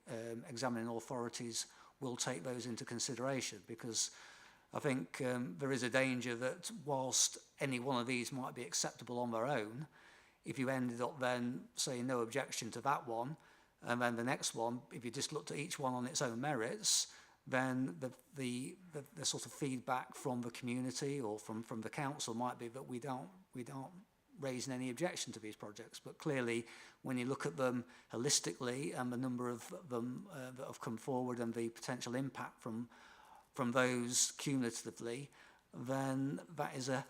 examining authorities will take those into consideration, because I think there is a danger that whilst any one of these might be acceptable on their own, if you ended up then saying no objection to that one, and then the next one, if you just looked at each one on its own merits, then the sort of feedback from the community or from the council might be that we don't raise any objection to these projects. But clearly, when you look at them holistically and the number of them that have come forward and the potential impact from those cumulatively, then that is a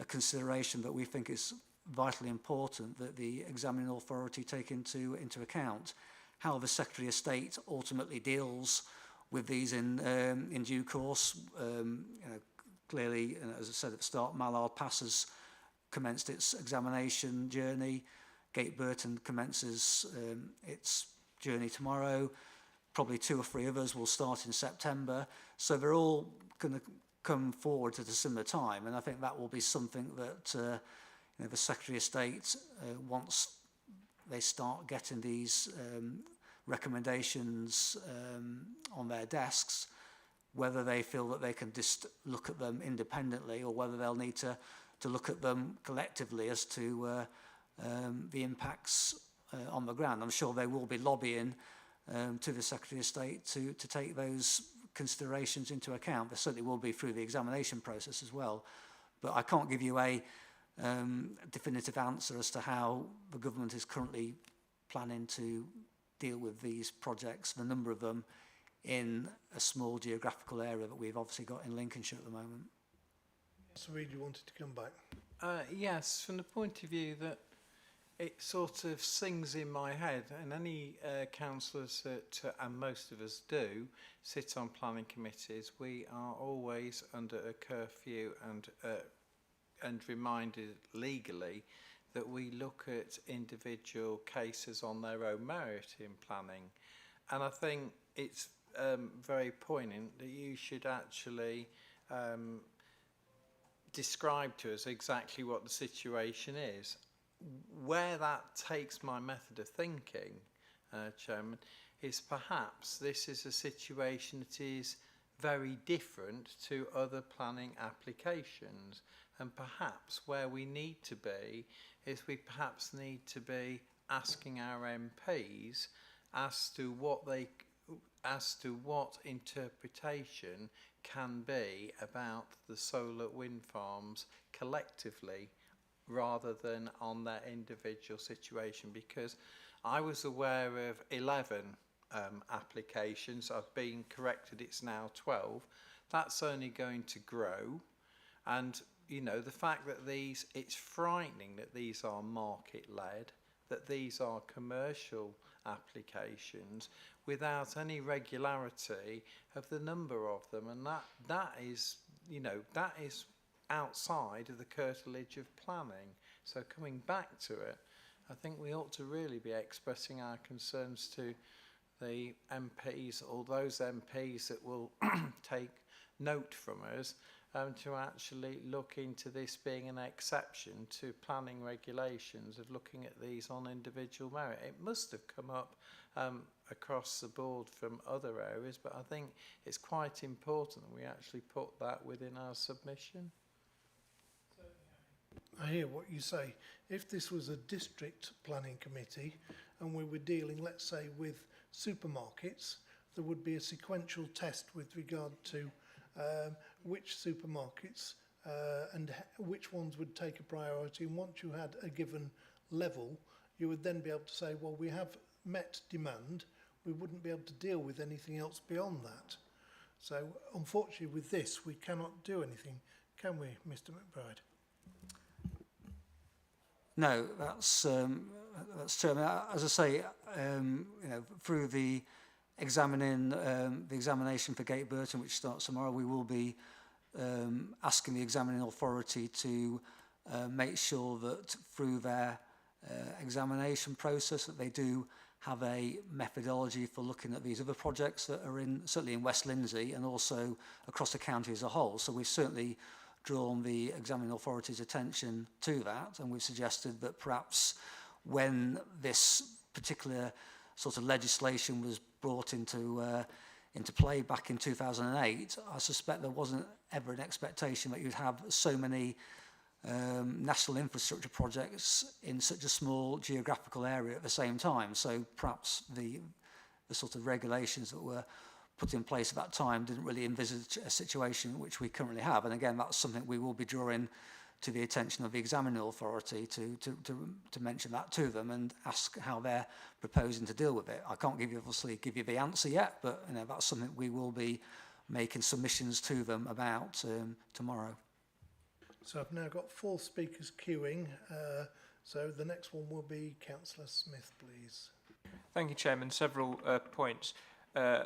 consideration that we think is vitally important that the examining authority take into account. How the Secretary of State ultimately deals with these in due course, clearly, as I said at the start, Mallard Pass has commenced its examination journey. Gate Burton commences its journey tomorrow. Probably 2 or 3 others will start in September. So they're all going to come forward at a similar time, and I think that will be something that the Secretary of State, once they start getting these recommendations on their desks, whether they feel that they can just look at them independently or whether they'll need to look at them collectively as to the impacts on the ground. I'm sure they will be lobbying to the Secretary of State to take those considerations into account. There certainly will be through the examination process as well. But I can't give you a definitive answer as to how the government is currently planning to deal with these projects, the number of them in a small geographical area that we've obviously got in Lincolnshire at the moment. So Reid, you wanted to come back? Yes, from the point of view that it sort of sings in my head, and any councillors that, and most of us do, sit on planning committees, we are always under a curfew and reminded legally that we look at individual cases on their own merit in planning. And I think it's very poignant that you should actually describe to us exactly what the situation is. Where that takes my method of thinking, Chairman, is perhaps this is a situation that is very different to other planning applications, and perhaps where we need to be is we perhaps need to be asking our MPs as to what interpretation can be about the solar wind farms collectively, rather than on their individual situation, because I was aware of 11 applications. I've been corrected, it's now 12. That's only going to grow, and you know, the fact that it's frightening that these are market-led, that these are commercial applications without any regularity of the number of them, and that is, you know, that is outside of the curtilage of planning. So coming back to it, I think we ought to really be expressing our concerns to the MPs, or those MPs that will take note from us, to actually look into this being an exception to planning regulations of looking at these on individual merit. It must have come up across the board from other areas, but I think it's quite important that we actually put that within our submission. I hear what you say. If this was a district planning committee and we were dealing, let's say, with supermarkets, there would be a sequential test with regard to which supermarkets and which ones would take a priority. And once you had a given level, you would then be able to say, well, we have met demand, we wouldn't be able to deal with anything else beyond that. So unfortunately with this, we cannot do anything, can we, Mr. McBride? No, that's true. I mean, as I say, you know, through the examination for Gate Burton, which starts tomorrow, we will be asking the examining authority to make sure that through their examination process that they do have a methodology for looking at these other projects that are certainly in West Lindsey and also across the county as a whole. So we've certainly drawn the examining authority's attention to that, and we've suggested that perhaps when this particular sort of legislation was brought into play back in 2008, I suspect there wasn't ever an expectation that you'd have so many national infrastructure projects in such a small geographical area at the same time. So perhaps the sort of regulations that were put in place at that time didn't really envisage a situation which we currently have. And again, that's something we will be drawing to the attention of the examining authority to mention that to them and ask how they're proposing to deal with it. I can't obviously give you the answer yet, but you know, that's something we will be making submissions to them about tomorrow. So I've now got 4 speakers queuing. So the next one will be Councillor Smith, please. Thank you, Chairman. Several points.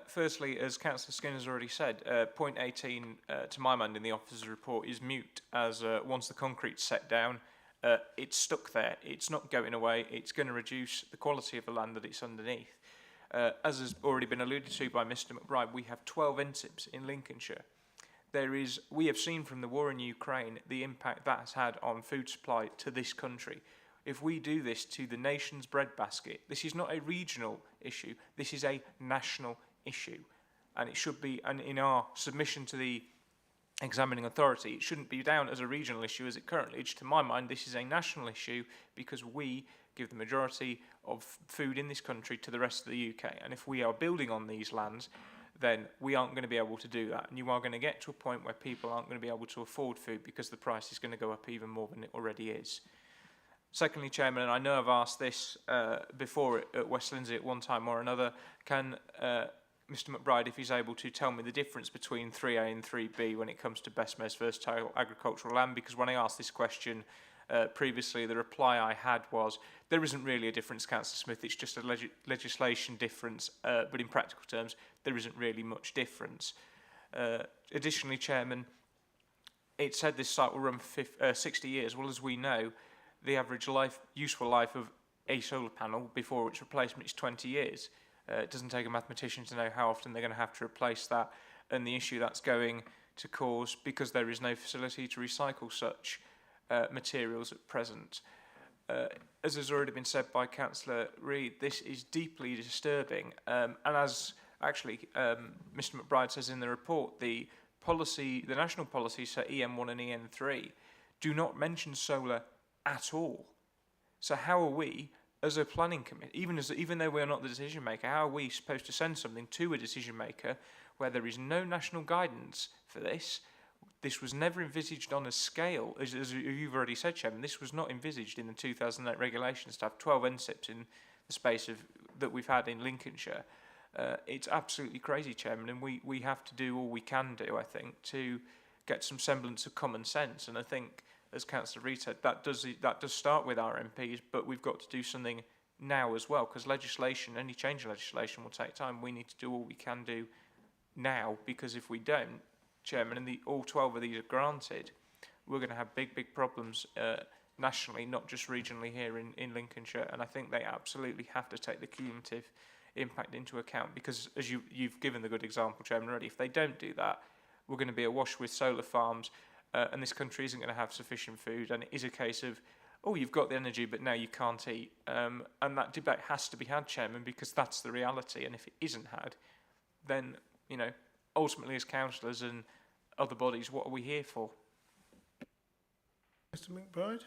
Firstly, as Councillor Skinner has already said, point 18, to my mind, in the officer's report is mute, as once the concrete's set down, it's stuck there. It's not going away. It's going to reduce the quality of the land that it's underneath. As has already been alluded to by Mr McBride, we have 12 NSIPs in Lincolnshire. We have seen from the war in Ukraine the impact that has had on food supply to this country. If we do this to the nation's breadbasket, this is not a regional issue, this is a national issue. And it should be, and in our submission to the examining authority, it shouldn't be down as a regional issue as it currently is. To my mind, this is a national issue because we give the majority of food in this country to the rest of the UK. And if we are building on these lands, then we aren't going to be able to do that. And you are going to get to a point where people aren't going to be able to afford food because the price is going to go up even more than it already is. Secondly, Chairman, and I know I've asked this before at West Lindsey at one time or another, can Mr McBride, if he's able to tell me the difference between 3A and 3B when it comes to best most versatile agricultural land? Because when I asked this question previously, the reply I had was, there isn't really a difference, Councillor Smith, it's just a legislation difference, but in practical terms, there isn't really much difference. Additionally, Chairman, it said this site will run for 60 years. Well, as we know, the average useful life of a solar panel before its replacement is 20 years. It doesn't take a mathematician to know how often they're going to have to replace that and the issue that's going to cause because there is no facility to recycle such materials at present. As has already been said by Councillor Reid, this is deeply disturbing. And as actually Mr McBride says in the report, the national policies for EN1 and EN3 do not mention solar at all. So how are we, as a planning committee, even though we are not the decision maker, how are we supposed to send something to a decision maker where there is no national guidance for this? This was never envisaged on a scale, as you've already said, Chairman. This was not envisaged in the 2008 regulations to have 12 NSIPs in the space that we've had in Lincolnshire. It's absolutely crazy, Chairman, and we have to do all we can do, I think, to get some semblance of common sense. And I think, as Councillor Reid said, that does start with our MPs, but we've got to do something now as well, because any change in legislation will take time. We need to do all we can do now, because if we don't, Chairman, and all 12 of these are granted, we're going to have big problems nationally, not just regionally here in Lincolnshire. And I think they absolutely have to take the cumulative impact into account, because as you've given the good example, Chairman, already, if they don't do that, we're going to be awash with solar farms, and this country isn't going to have sufficient food. And it is a case of, oh, you've got the energy, but now you can't eat. And that debate has to be had, Chairman, because that's the reality. And if it isn't had, then, ultimately as councillors and other bodies, what are we here for? Mr McBride?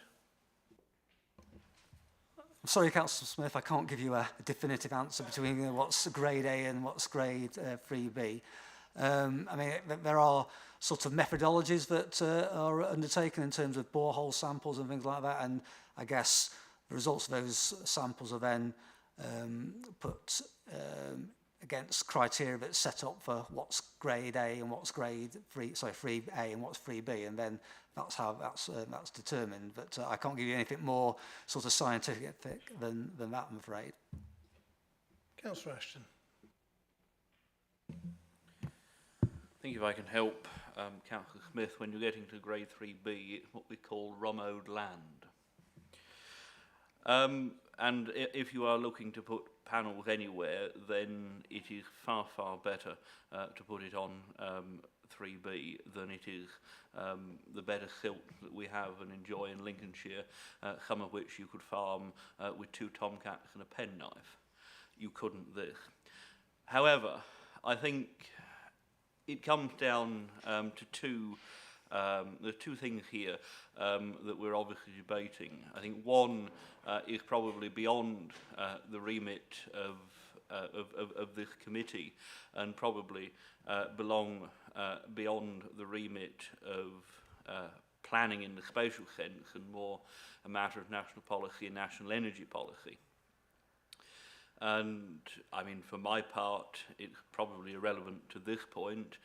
I'm sorry, Councillor Smith, I can't give you a definitive answer between what's grade A and what's grade 3B. I mean, there are sort of methodologies that are undertaken in terms of borehole samples and things like that, and I guess the results of those samples are then put against criteria that's set up for what's grade A and what's grade 3A and what's 3B, and then that's how that's determined. But I can't give you anything more sort of scientific than that, I'm afraid. Councillor Ashton. I think if I can help Councillor Smith, when you're getting to grade 3B, it's what we call rummoed land. And if you are looking to put panels anywhere, then it is far, far better to put it on 3B than it is the better silt that we have and enjoy in Lincolnshire, some of which you could farm with 2 tomcats and a penknife. You couldn't this. However, I think it comes down to two things here that we're obviously debating. I think one is probably beyond the remit of this committee, and probably belong beyond the remit of planning in the spatial sense, and more a matter of national policy and national energy policy. And I mean, for my part, it's probably irrelevant to this point,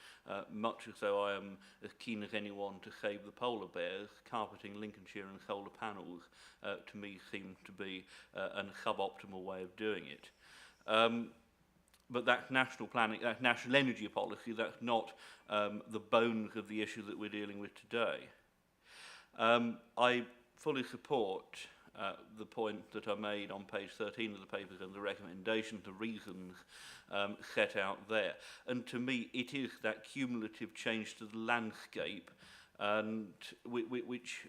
much as though I am as keen as anyone to save the polar bears. Carpeting Lincolnshire and solar panels, to me, seem to be a suboptimal way of doing it. But that's national planning, that's national energy policy, that's not the bones of the issue that we're dealing with today. I fully support the point that I made on page 13 of the papers and the recommendation, the reasons set out there. And to me, it is that cumulative change to the landscape, and which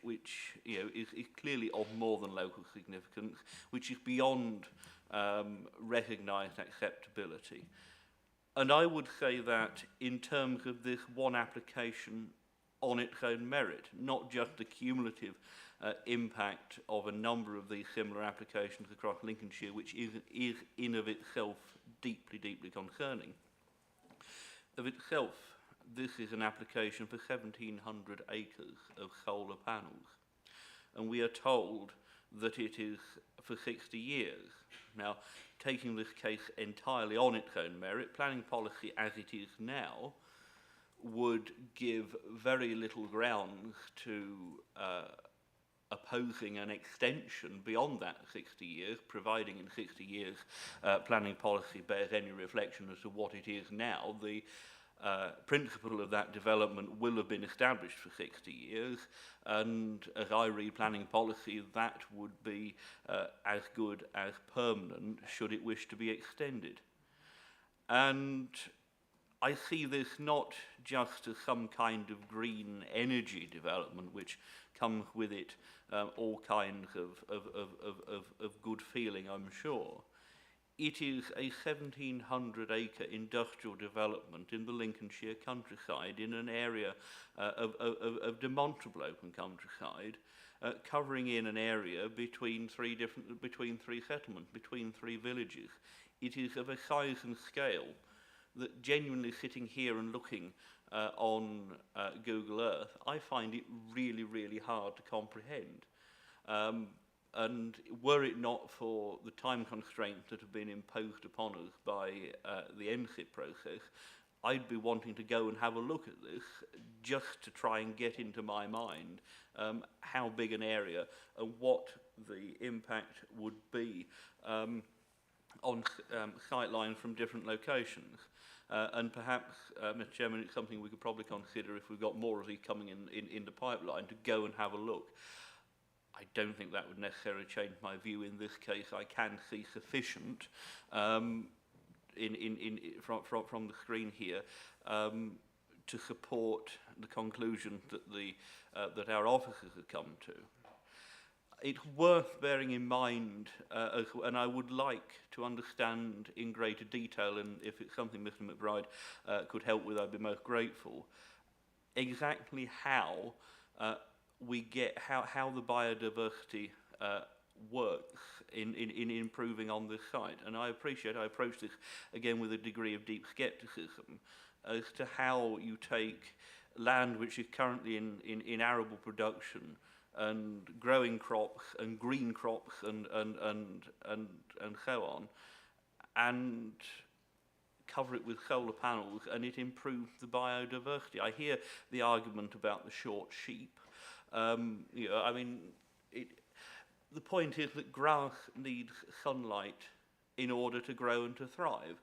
you know, is clearly of more than local significance, which is beyond recognised acceptability. And I would say that in terms of this one application on its own merit, not just the cumulative impact of a number of these similar applications across Lincolnshire, which is in of itself deeply, deeply concerning. Of itself, this is an application for 1,700 acres of solar panels, and we are told that it is for 60 years. Now, taking this case entirely on its own merit, planning policy as it is now would give very little grounds to opposing an extension beyond that 60 years, providing in 60 years planning policy bears any reflection as to what it is now. The principle of that development will have been established for 60 years, and as I read planning policy, that would be as good as permanent should it wish to be extended. And I see this not just as some kind of green energy development which comes with it all kinds of good feeling, I'm sure. It is a 1,700-acre industrial development in the Lincolnshire countryside, in an area of demonstrable open countryside, covering in an area between three settlements, between 3 villages. It is of a size and scale that, genuinely sitting here and looking on Google Earth, I find it really, really hard to comprehend. And were it not for the time constraints that have been imposed upon us by the NSIP process, I'd be wanting to go and have a look at this just to try and get into my mind how big an area and what the impact would be on sightlines from different locations. And perhaps, Mr. Chairman, it's something we could probably consider if we've got more of these coming in the pipeline, to go and have a look. I don't think that would necessarily change my view in this case. I can see sufficient from the screen here to support the conclusion that that our officers have come to. It's worth bearing in mind, and I would like to understand in greater detail, and if it's something Mr. McBride could help with, I'd be most grateful, exactly how we get, how the biodiversity works in improving on this site. And I approach this again with a degree of deep scepticism as to how you take land which is currently in arable production and growing crops and green crops and so on, and cover it with solar panels, and it improves the biodiversity. I hear the argument about the short sheep. You know, I mean, the point is that grass needs sunlight in order to grow and to thrive.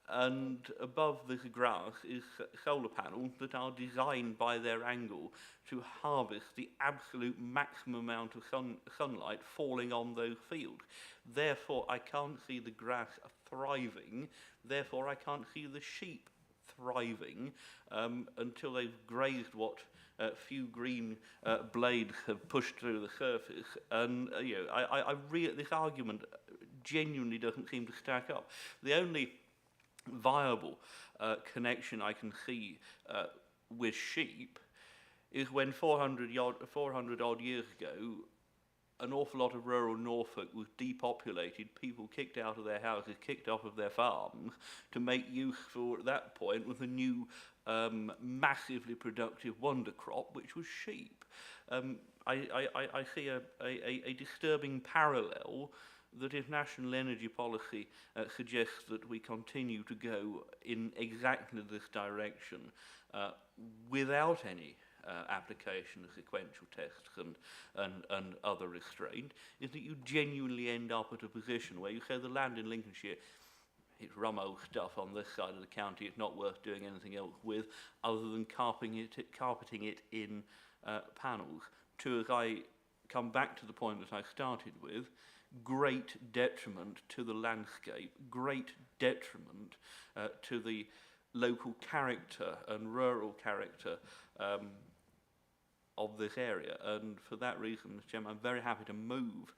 And above this grass is solar panels that are designed by their angle to harvest the absolute maximum amount of sunlight falling on those fields. Therefore, I can't see the grass thriving. Therefore, I can't see the sheep thriving until they've grazed what few green blades have pushed through the surface. And you know, this argument genuinely doesn't seem to stack up. The only viable connection I can see with sheep is when 400 odd years ago, an awful lot of rural Norfolk was depopulated, people kicked out of their houses, kicked off of their farms, to make use for, at that point, with a new massively productive wonder crop, which was sheep. I see a disturbing parallel that if national energy policy suggests that we continue to go in exactly this direction without any application of sequential tests and other restraint, is that you genuinely end up at a position where you say the land in Lincolnshire, it's rum old stuff on this side of the county, it's not worth doing anything else with other than carpeting it in panels. To, as I come back to the point that I started with, great detriment to the landscape, great detriment to the local character and rural character of this area. And for that reason, Mr. Chairman, I'm very happy to move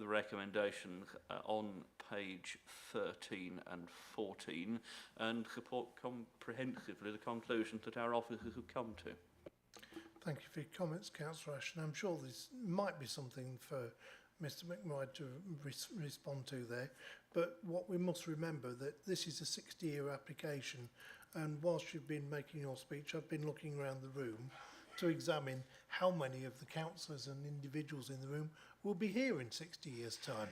the recommendations on page 13 and 14 and support comprehensively the conclusions that our officers have come to. Thank you for your comments, Councillor Ashton. I'm sure this might be something for Mr McBride to respond to there, but what we must remember that this is a 60-year application, and whilst you've been making your speech, I've been looking around the room to examine how many of the councillors and individuals in the room will be here in 60 years' time.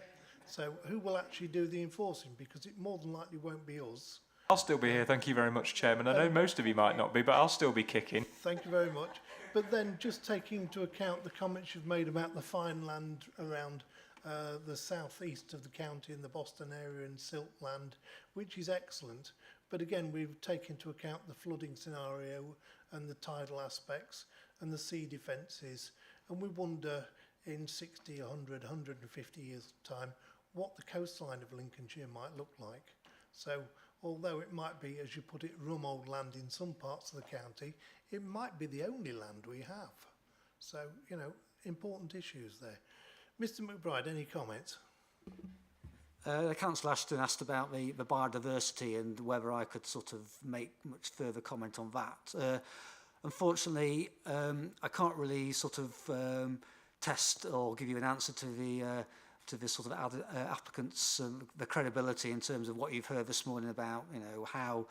So who will actually do the enforcing? Because it more than likely won't be us. I'll still be here, thank you very much, Chairman. I know most of you might not be, but I'll still be kicking. Thank you very much. But then just taking into account the comments you've made about the fine land around the southeast of the county in the Boston area and silt land, which is excellent. But again, we've taken into account the flooding scenario and the tidal aspects and the sea defences. And we wonder in 60, 100, 150 years' time what the coastline of Lincolnshire might look like. So although it might be, as you put it, rum old land in some parts of the county, it might be the only land we have. So, you know, important issues there. Mr McBride, any comments? Councillor Ashton asked about the biodiversity and whether I could sort of make much further comment on that. Unfortunately, I can't really sort of test or give you an answer to the sort of applicants, the credibility in terms of what you've heard this morning about, you know, how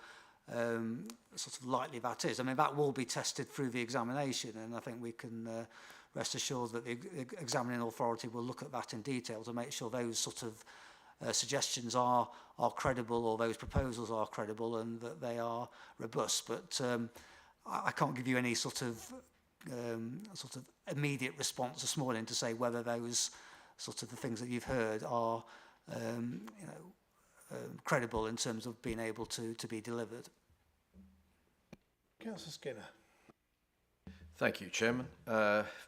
sort of likely that is. I mean, that will be tested through the examination, and I think we can rest assured that the examining authority will look at that in detail to make sure those sort of suggestions are credible, or those proposals are credible, and that they are robust. But I can't give you any sort of immediate response this morning to say whether those sort of the things that you've heard are credible in terms of being able to be delivered. Councillor Skinner. Thank you, Chairman.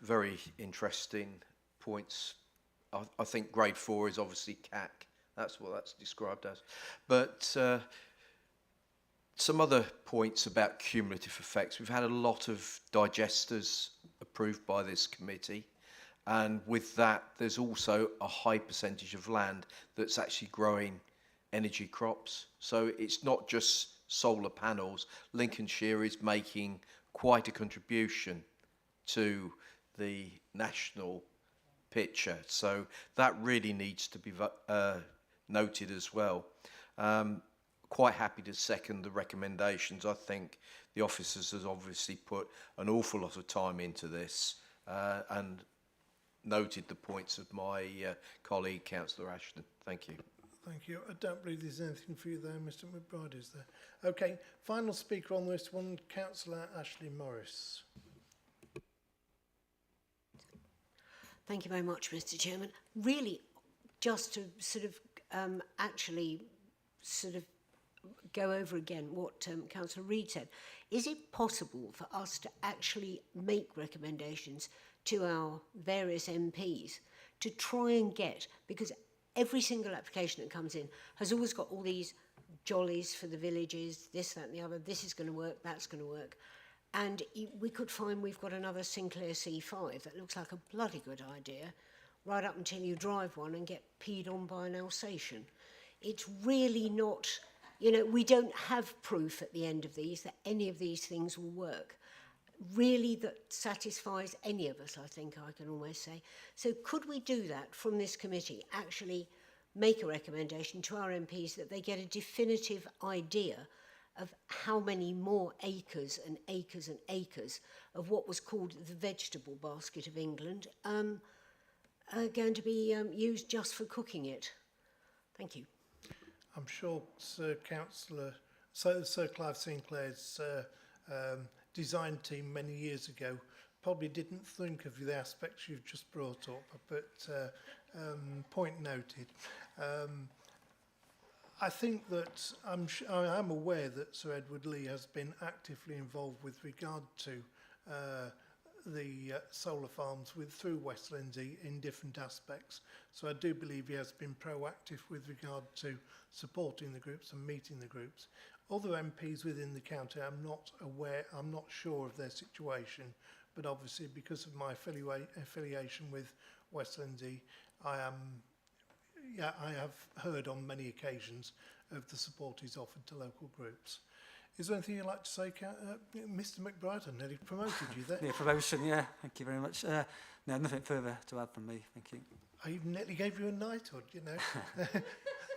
Very interesting points. I think grade 4 is obviously CAC. That's what that's described as. But some other points about cumulative effects. We've had a lot of digesters approved by this committee. And with that, there's also a high percentage of land that's actually growing energy crops. So it's not just solar panels. Lincolnshire is making quite a contribution to the national picture. So that really needs to be noted as well. Quite happy to second the recommendations. I think the officers has obviously put an awful lot of time into this and noted the points of my colleague, Councillor Ashton. Thank you. Thank you. I don't believe there's anything for you there, Mr McBride, is there? Okay, final speaker on this one, Councillor Ashley Morris. Thank you very much, Mr Chairman. Really, just to sort of actually sort of go over again what Councillor Reid said, is it possible for us to actually make recommendations to our various MPs to try and get, because every single application that comes in has always got all these jollies for the villages, this, that and the other, this is going to work, that's going to work. And we could find we've got another Sinclair C5 that looks like a bloody good idea, right up until you drive one and get peed on by an Alsatian. It's really not, you know, we don't have proof at the end of these that any of these things will work. Really that satisfies any of us, I think I can almost say. So could we do that from this committee, actually make a recommendation to our MPs that they get a definitive idea of how many more acres and acres and acres of what was called the vegetable basket of England are going to be used just for cooking it? Thank you. I'm sure Sir Clive Sinclair's design team many years ago probably didn't think of the aspects you've just brought up, but point noted. I think that I am aware that Sir Edward Lee has been actively involved with regard to the solar farms through West Lindsey in different aspects. So I do believe he has been proactive with regard to supporting the groups and meeting the groups. Other MPs within the county, I'm not sure of their situation, but obviously because of my affiliation with West Lindsey, I have heard on many occasions of the support he's offered to local groups. Is there anything you'd like to say, Mr McBride? I nearly promoted you there. Yeah, promotion, yeah. Thank you very much. No, nothing further to add from me. Thank you. I even nearly gave you a knighthood, you know.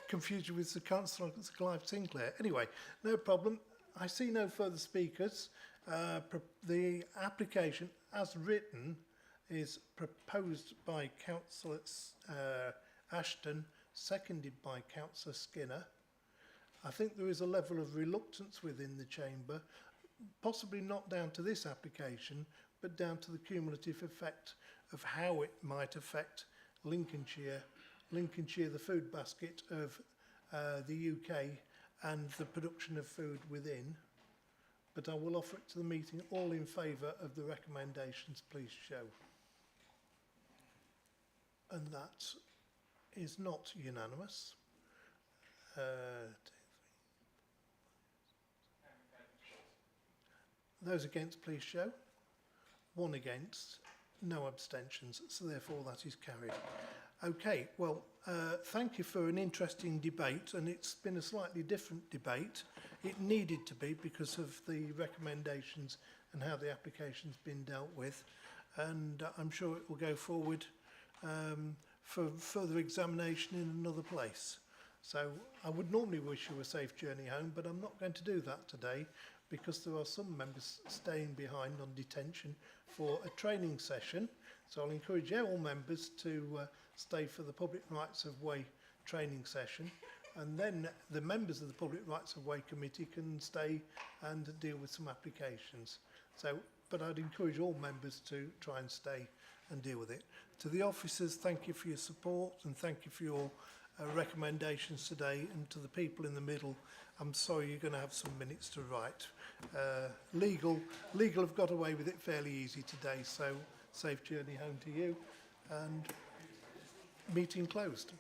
Confused you with Sir Councillor Clive Sinclair. Anyway, no problem. I see no further speakers. The application, as written, is proposed by Councillor Ashton, seconded by Councillor Skinner. I think there is a level of reluctance within the chamber, possibly not down to this application, but down to the cumulative effect of how it might affect Lincolnshire, the food basket of the UK and the production of food within. But I will offer it to the meeting. All in favour of the recommendations, please show. And that is not unanimous. Those against, please show. 1 against, no abstentions, so therefore that is carried. Okay, well, thank you for an interesting debate, and it's been a slightly different debate. It needed to be because of the recommendations and how the application's been dealt with, and I'm sure it will go forward for further examination in another place. So I would normally wish you a safe journey home, but I'm not going to do that today because there are some members staying behind on detention for a training session. So I'll encourage all members to stay for the Public Rights of Way training session, and then the members of the Public Rights of Way Committee can stay and deal with some applications. So, but I'd encourage all members to try and stay and deal with it. To the officers, thank you for your support and thank you for your recommendations today, and to the people in the middle, I'm sorry you're going to have some minutes to write. Legal have got away with it fairly easy today, so safe journey home to you, and meeting closed.